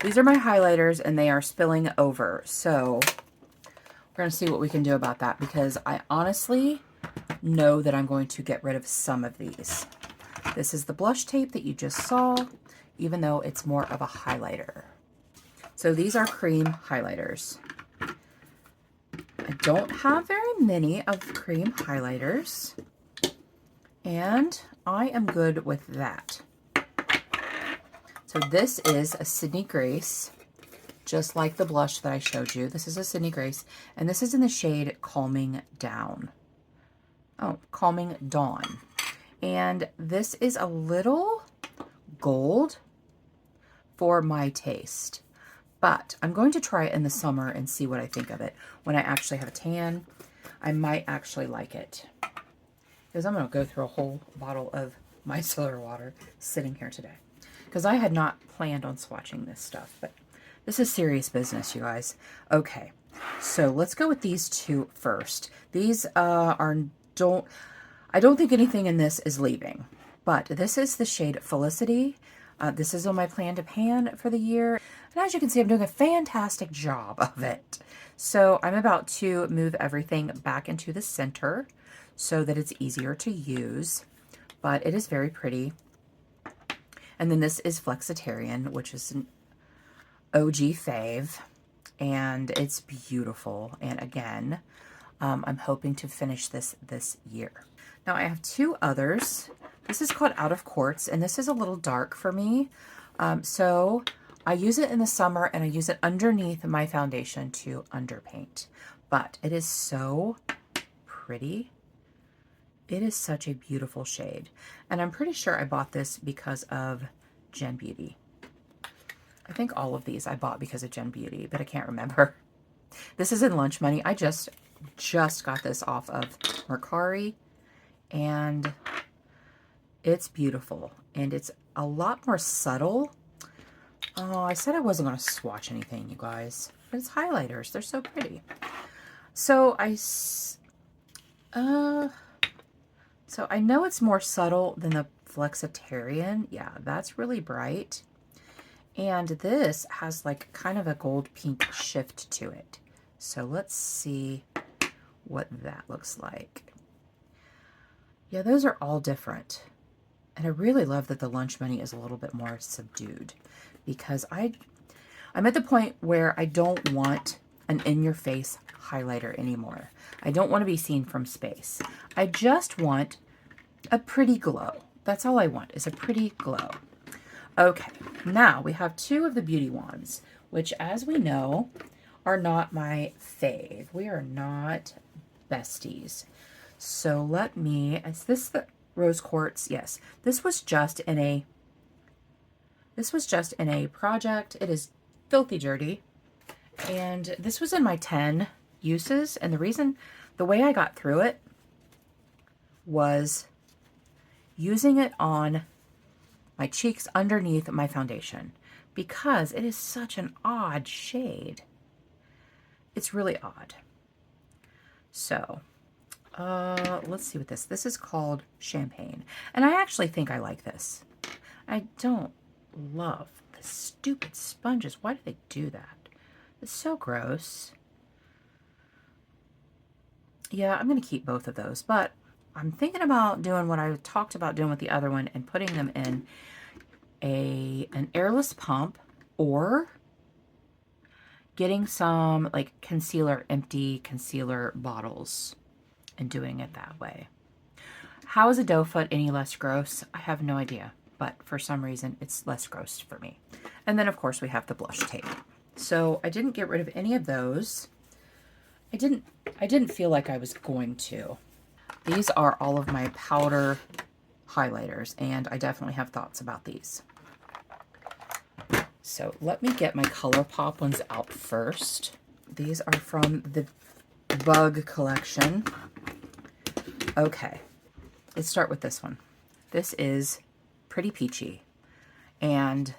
These are my highlighters and they are spilling over. So we're going to see what we can do about that because I honestly know that I'm going to get rid of some of these. This is the blush tape that you just saw, even though it's more of a highlighter. So these are cream highlighters. I don't have very many of cream highlighters, and I am good with that. So this is a Sydney Grace, just like the blush that I showed you. This is a Sydney Grace, and this is in the shade Calming Down. Oh, Calming Dawn. And this is a little gold for my taste. But I'm going to try it in the summer and see what I think of it. When I actually have a tan, I might actually like it. Because I'm going to go through a whole bottle of micellar water sitting here today. Because I had not planned on swatching this stuff. But this is serious business, you guys. Okay, so let's go with these 2 first. These I don't think anything in this is leaving. But this is the shade Felicity. This is on my plan to pan for the year. And as you can see, I'm doing a fantastic job of it. So I'm about to move everything back into the center so that it's easier to use. But it is very pretty. And then this is Flexitarian, which is an OG fave. and it's beautiful. And again, I'm hoping to finish this year. Now I have two others. This is called Out of Quartz, and this is a little dark for me. So I use it in the summer, and I use it underneath my foundation to underpaint. But it is so pretty. It is such a beautiful shade. And I'm pretty sure I bought this because of Gen Beauty. I think all of these I bought because of Gen Beauty, but I can't remember. This is in Lunch Money. I just got this off of Mercari, and it's beautiful. And it's a lot more subtle. Oh, I said I wasn't going to swatch anything, you guys. But it's highlighters. They're so pretty. So I know it's more subtle than the Flexitarian. Yeah, that's really bright. And this has like kind of a gold pink shift to it. So let's see what that looks like. Yeah, those are all different. And I really love that the Lunch Money is a little bit more subdued, because I'm at the point where I don't want an in-your-face highlighter anymore. I don't want to be seen from space. I just want a pretty glow. That's all I want, is a pretty glow. Okay, now we have two of the beauty wands, which, as we know, are not my fave. We are not besties. So let me, is this the rose quartz? Yes. This was just in a project. It is filthy dirty. And this was in my 10 uses. And the way I got through it was using it on my cheeks underneath my foundation, because it is such an odd shade. It's really odd. So, let's see what this is called Champagne. And I actually think I like this. I don't love the stupid sponges. Why do they do that? It's so gross. Yeah, I'm going to keep both of those, but I'm thinking about doing what I talked about doing with the other one and putting them in an airless pump, or getting some like empty concealer bottles and doing it that way. How is a doe foot any less gross? I have no idea, but for some reason it's less gross for me. And then of course we have the blush tape. So I didn't get rid of any of those. I didn't feel like I was going to. These are all of my powder highlighters, and I definitely have thoughts about these. So let me get my ColourPop ones out first. These are from the Bug collection. Okay, let's start with this one. This is Pretty Peachy. And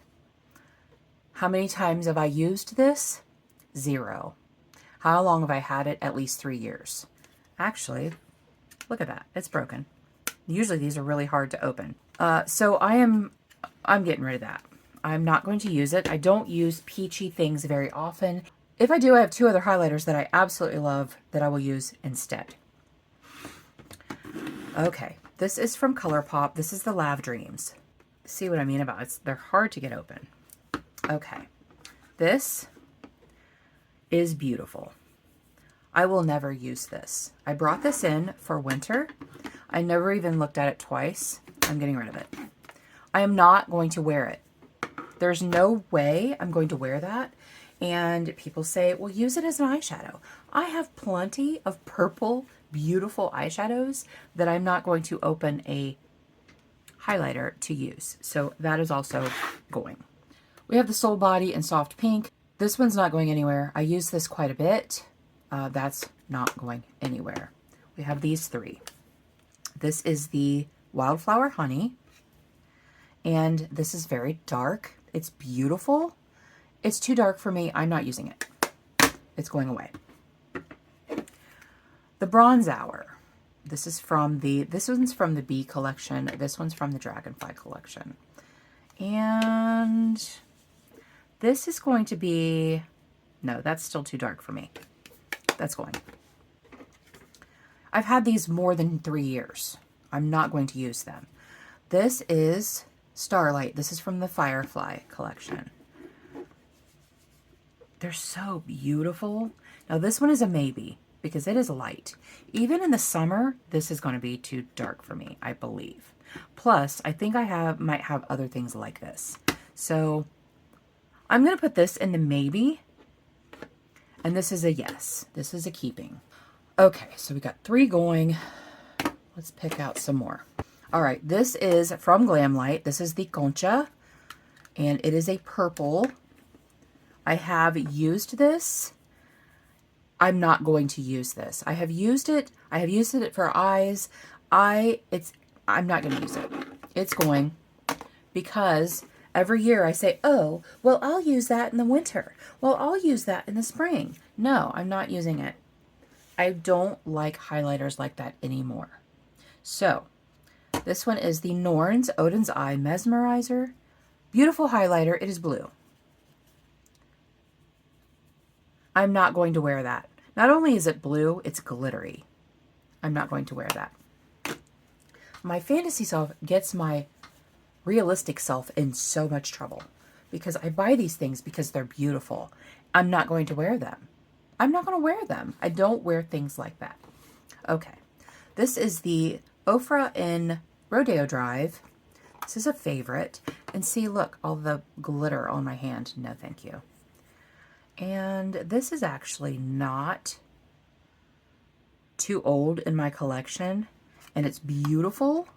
how many times have I used this? 0. How long have I had it? At least 3 years. Actually, look at that. It's broken. Usually these are really hard to open. So I'm getting rid of that. I'm not going to use it. I don't use peachy things very often. If I do, I have 2 other highlighters that I absolutely love that I will use instead. Okay, this is from ColourPop. This is the Lav Dreams. See what I mean about it? They're hard to get open. Okay, this is beautiful. I will never use this. I brought this in for winter. I never even looked at it twice. I'm getting rid of it. I am not going to wear it. There's no way I'm going to wear that. And people say, well, use it as an eyeshadow. I have plenty of purple, beautiful eyeshadows that I'm not going to open a highlighter to use. So that is also going. We have the Soul Body in Soft Pink. This one's not going anywhere. I use this quite a bit. That's not going anywhere. We have these 3. This is the Wildflower Honey. And this is very dark. It's beautiful. It's too dark for me. I'm not using it. It's going away. The Bronze Hour. This one's from the Bee collection. This one's from the Dragonfly collection. And this is going to be, no, that's still too dark for me. That's going. I've had these more than 3 years. I'm not going to use them. This is Starlight. This is from the Firefly collection. they're so beautiful. Now this one is a maybe because it is light. Even in the summer, this is going to be too dark for me, I believe. Plus, I think I might have other things like this. So I'm going to put this in the maybe. And this is a yes. This is a keeping. Okay, so we got 3 going. Let's pick out some more. All right, this is from Glamlight. This is the Concha, and it is a purple. I have used this. I'm not going to use this. I have used it. I have used it for eyes. I'm not going to use it. It's going because every year I say, oh, well, I'll use that in the winter. Well, I'll use that in the spring. No, I'm not using it. I don't like highlighters like that anymore. So this one is the Norns Odin's Eye Mesmerizer. Beautiful highlighter. It is blue. I'm not going to wear that. Not only is it blue, it's glittery. I'm not going to wear that. My fantasy self gets my realistic self in so much trouble because I buy these things because they're beautiful. I'm not going to wear them. I'm not going to wear them. I don't wear things like that. Okay. This is the Ofra in Rodeo Drive. This is a favorite. And see, look, all the glitter on my hand. No, thank you. And this is actually not too old in my collection. And it's beautiful.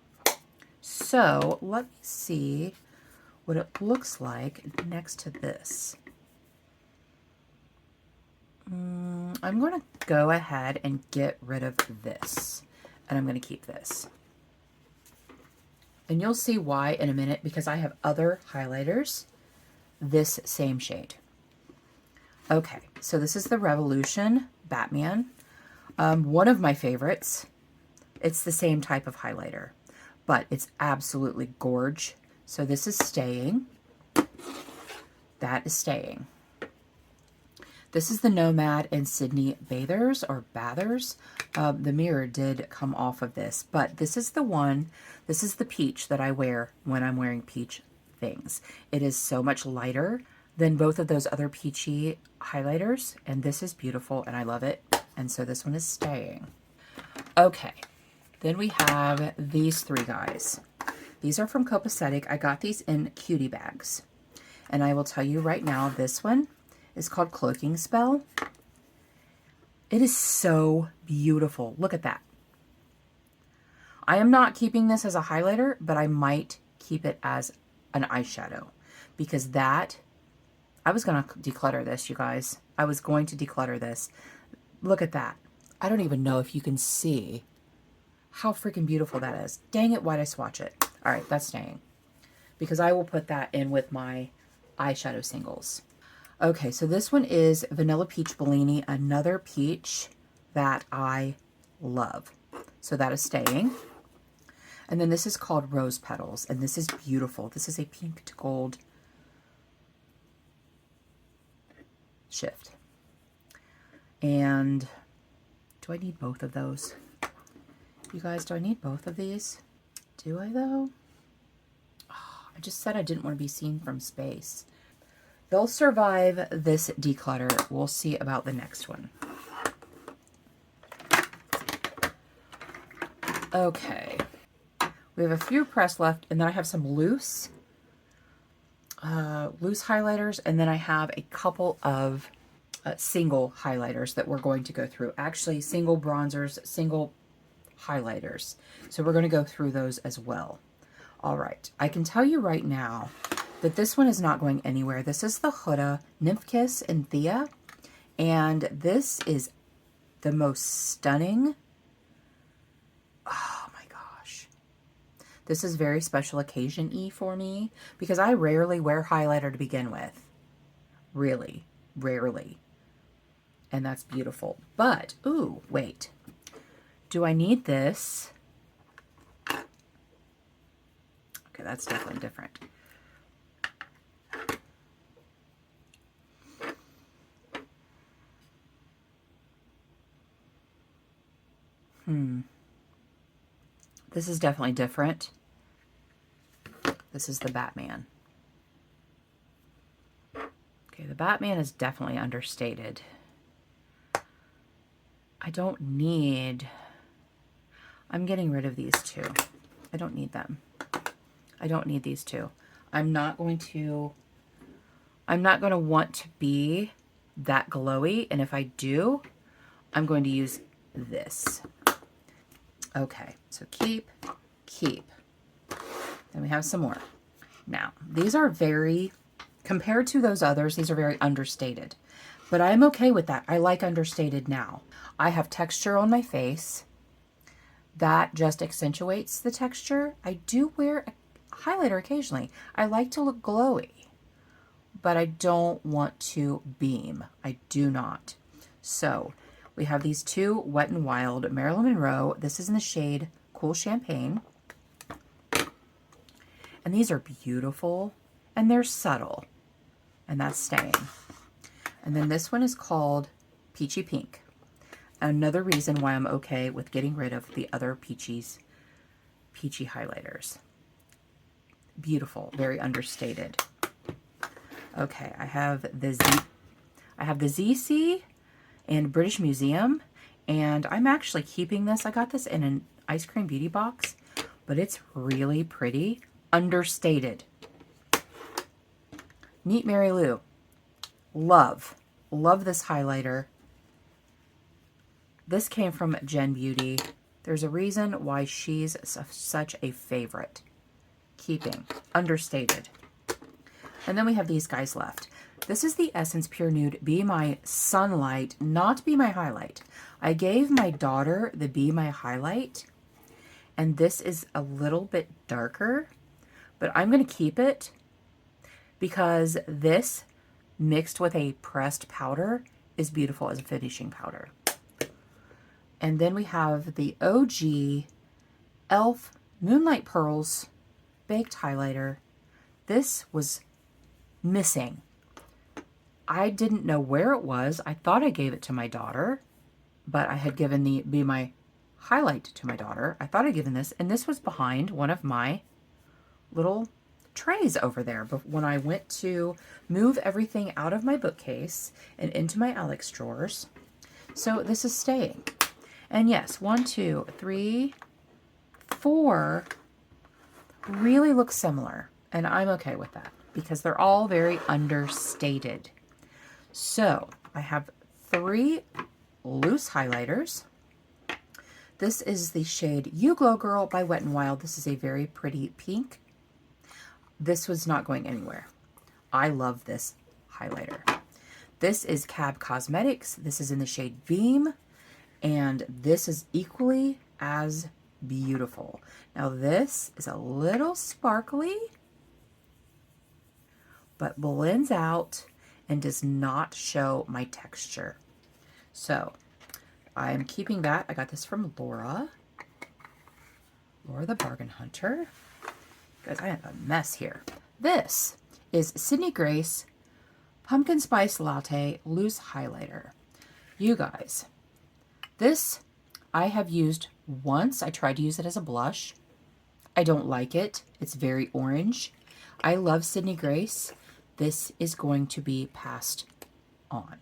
So let me see what it looks like next to this. I'm going to go ahead and get rid of this. And I'm going to keep this. And you'll see why in a minute because I have other highlighters this same shade. Okay, so this is the Revolution Batman. One of my favorites. It's the same type of highlighter, but it's absolutely gorge. So this is staying. That is staying. This is the Nomad and Sydney Bathers or Bathers. The mirror did come off of this, but this is the one, this is the peach that I wear when I'm wearing peach things. It is so much lighter than both of those other peachy highlighters, and this is beautiful and I love it. And so this one is staying. Okay, then we have these 3 guys. These are from Copacetic. I got these in cutie bags. And I will tell you right now, this one is called Cloaking Spell. It is so beautiful. Look at that. I am not keeping this as a highlighter, but I might keep it as an eyeshadow because that, I was going to declutter this, you guys. I was going to declutter this. Look at that. I don't even know if you can see how freaking beautiful that is. Dang it, why'd I swatch it? All right, that's staying because I will put that in with my eyeshadow singles. Okay, so this one is Vanilla Peach Bellini, another peach that I love. So that is staying. And then this is called Rose Petals, and this is beautiful. This is a pink to gold shift. And do I need both of those? You guys, do I need both of these? Do I though? Oh, I just said I didn't want to be seen from space. They'll survive this declutter. We'll see about the next one. Okay. We have a few pressed left, and then I have some loose highlighters, and then I have a couple of single highlighters that we're going to go through. Actually, single bronzers, single highlighters. So we're going to go through those as well. All right. I can tell you right now that this one is not going anywhere. This is the Huda Nymph Kiss in Thea, and this is the most stunning. Oh my gosh. This is very special occasion-y for me because I rarely wear highlighter to begin with. Really, rarely. And that's beautiful. But, ooh, wait. Do I need this? Okay, that's definitely different. This is definitely different. This is the Batman. Okay, the Batman is definitely understated. I don't need... I'm getting rid of these two. I don't need them. I don't need these two. I'm not going to want to be that glowy, and if I do, I'm going to use this. Okay, so keep. Then we have some more. Now, these are very, compared to those others, these are very understated. But I'm okay with that. I like understated now. I have texture on my face. That just accentuates the texture. I do wear a highlighter occasionally. I like to look glowy, but I don't want to beam. I do not. So we have these two Wet n Wild Marilyn Monroe. This is in the shade Cool Champagne. And these are beautiful and they're subtle, and that's staying. And then this one is called Peachy Pink. Another reason why I'm okay with getting rid of the other peachy highlighters. Beautiful, very understated. Okay, I have the ZC and British Museum, and I'm actually keeping this. I got this in an ice cream beauty box, but it's really pretty. Understated. Neat Mary Lou. Love this highlighter. This came from Jen Beauty. There's a reason why she's such a favorite. Keeping. Understated. And then we have these guys left. This is the Essence Pure Nude Be My Sunlight, not Be My Highlight. I gave my daughter the Be My Highlight, and this is a little bit darker, but I'm going to keep it because this mixed with a pressed powder is beautiful as a finishing powder. And then we have the OG e.l.f. Moonlight Pearls Baked Highlighter. This was missing. I didn't know where it was. I thought I gave it to my daughter, but I had given the Be My Highlight to my daughter. I thought I'd given this, and this was behind one of my little trays over there. But when I went to move everything out of my bookcase and into my Alex drawers, so this is staying. And yes, 1, 2, 3, 4 really look similar, and I'm okay with that because they're all very understated. So I have 3 loose highlighters. This is the shade You Glow Girl by Wet n Wild. This is a very pretty pink. This was not going anywhere. I love this highlighter. This is Cab Cosmetics. This is in the shade Beam, and this is equally as beautiful. Now this is a little sparkly, but blends out and does not show my texture. So I'm keeping that. I got this from Laura the Bargain Hunter. Guys, I have a mess here. This is Sydney Grace Pumpkin Spice Latte Loose Highlighter. You guys, this I have used once. I tried to use it as a blush. I don't like it. It's very orange. I love Sydney Grace. This is going to be passed on.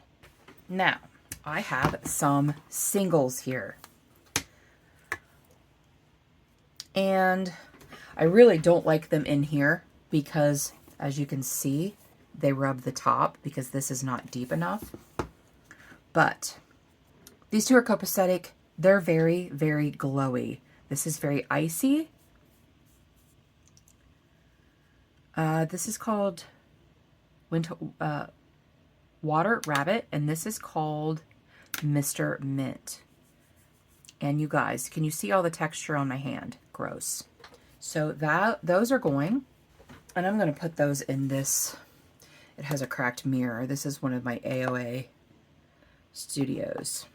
Now, I have some singles here. And I really don't like them in here because, as you can see, they rub the top because this is not deep enough. But these two are copacetic. They're very, very glowy. This is very icy. This is called Water Rabbit, and this is called Mr. Mint. And you guys, can you see all the texture on my hand? Gross. So those are going, and I'm going to put those in this. It has a cracked mirror. This is one of my AOA studios.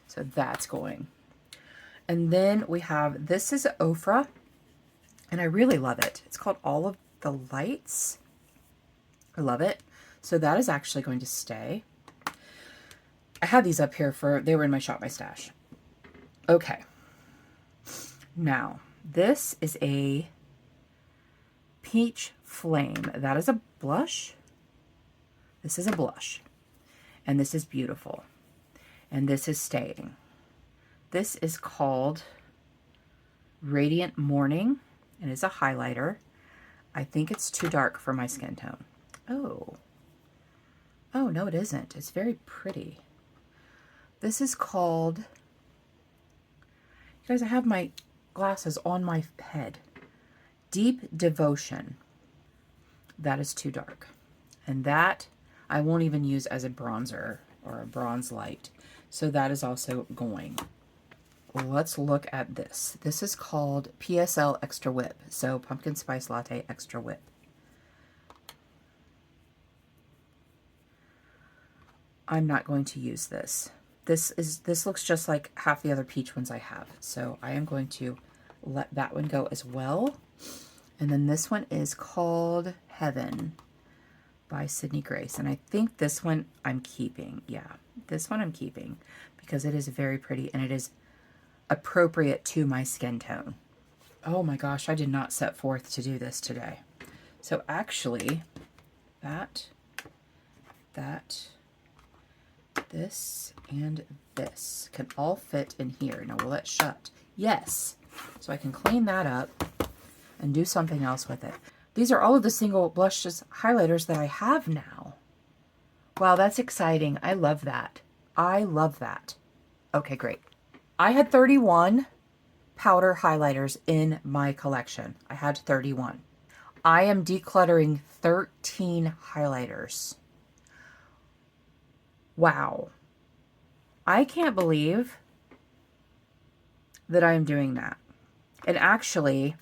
So that's going. And then we have, this is Ofra, and I really love it. It's called All of the Lights. I love it. So that is actually going to stay. I had these up here they were in my Shop My Stash. Okay. Now, this is a Peach Flame. That is a blush. This is a blush, and this is beautiful, and this is staying. This is called Radiant Morning, and it's a highlighter. I think it's too dark for my skin tone. Oh, no, it isn't. It's very pretty. This is called, you guys, I have my glasses on my head. Deep Devotion. That is too dark. And that I won't even use as a bronzer or a bronze light. So that is also going. Let's look at this. This is called PSL Extra Whip. So Pumpkin Spice Latte Extra Whip. I'm not going to use this. This looks just like half the other peach ones I have. So I am going to let that one go as well. And then this one is called Heaven by Sydney Grace. And I think this one I'm keeping. Yeah, this one I'm keeping because it is very pretty and it is appropriate to my skin tone. Oh my gosh, I did not set forth to do this today. So actually, this and this can all fit in here. Now will it shut? Yes. So I can clean that up and do something else with it. These are all of the single blushes highlighters that I have now. Wow, that's exciting. I love that. I love that. Okay, great. I had 31 powder highlighters in my collection. I had 31. I am decluttering 13 highlighters. Wow. I can't believe that I am doing that. And actually,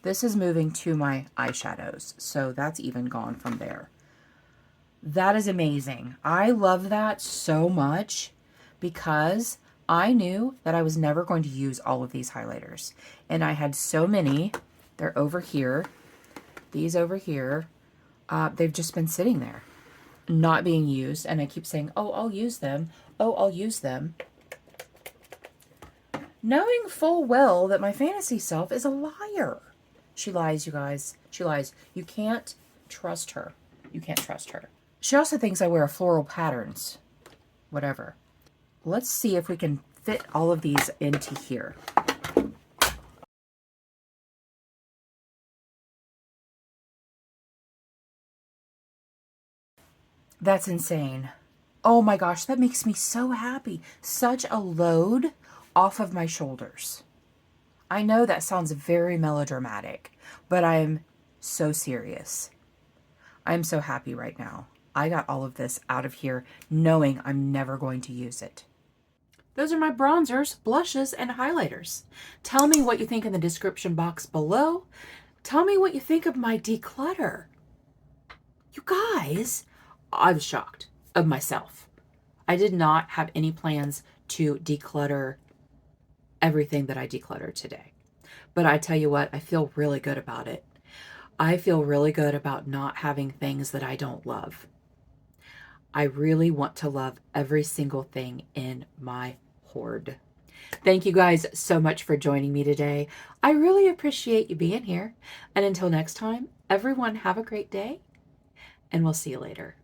this is moving to my eyeshadows. So that's even gone from there. That is amazing. I love that so much because I knew that I was never going to use all of these highlighters. And I had so many. They're over here. These over here. They've just been sitting there, not being used. And I keep saying, oh, I'll use them. Oh, I'll use them. Knowing full well that my fantasy self is a liar. She lies, you guys. She lies. You can't trust her. You can't trust her. She also thinks I wear floral patterns. Whatever. Let's see if we can fit all of these into here. That's insane. Oh my gosh, that makes me so happy. Such a load off of my shoulders. I know that sounds very melodramatic, but I'm so serious. I'm so happy right now. I got all of this out of here knowing I'm never going to use it. Those are my bronzers, blushes, and highlighters. Tell me what you think in the description box below. Tell me what you think of my declutter. You guys, I was shocked of myself. I did not have any plans to declutter everything that I decluttered today. But I tell you what, I feel really good about it. I feel really good about not having things that I don't love. I really want to love every single thing in my hoard. Thank you guys so much for joining me today. I really appreciate you being here. And until next time, everyone have a great day, and we'll see you later.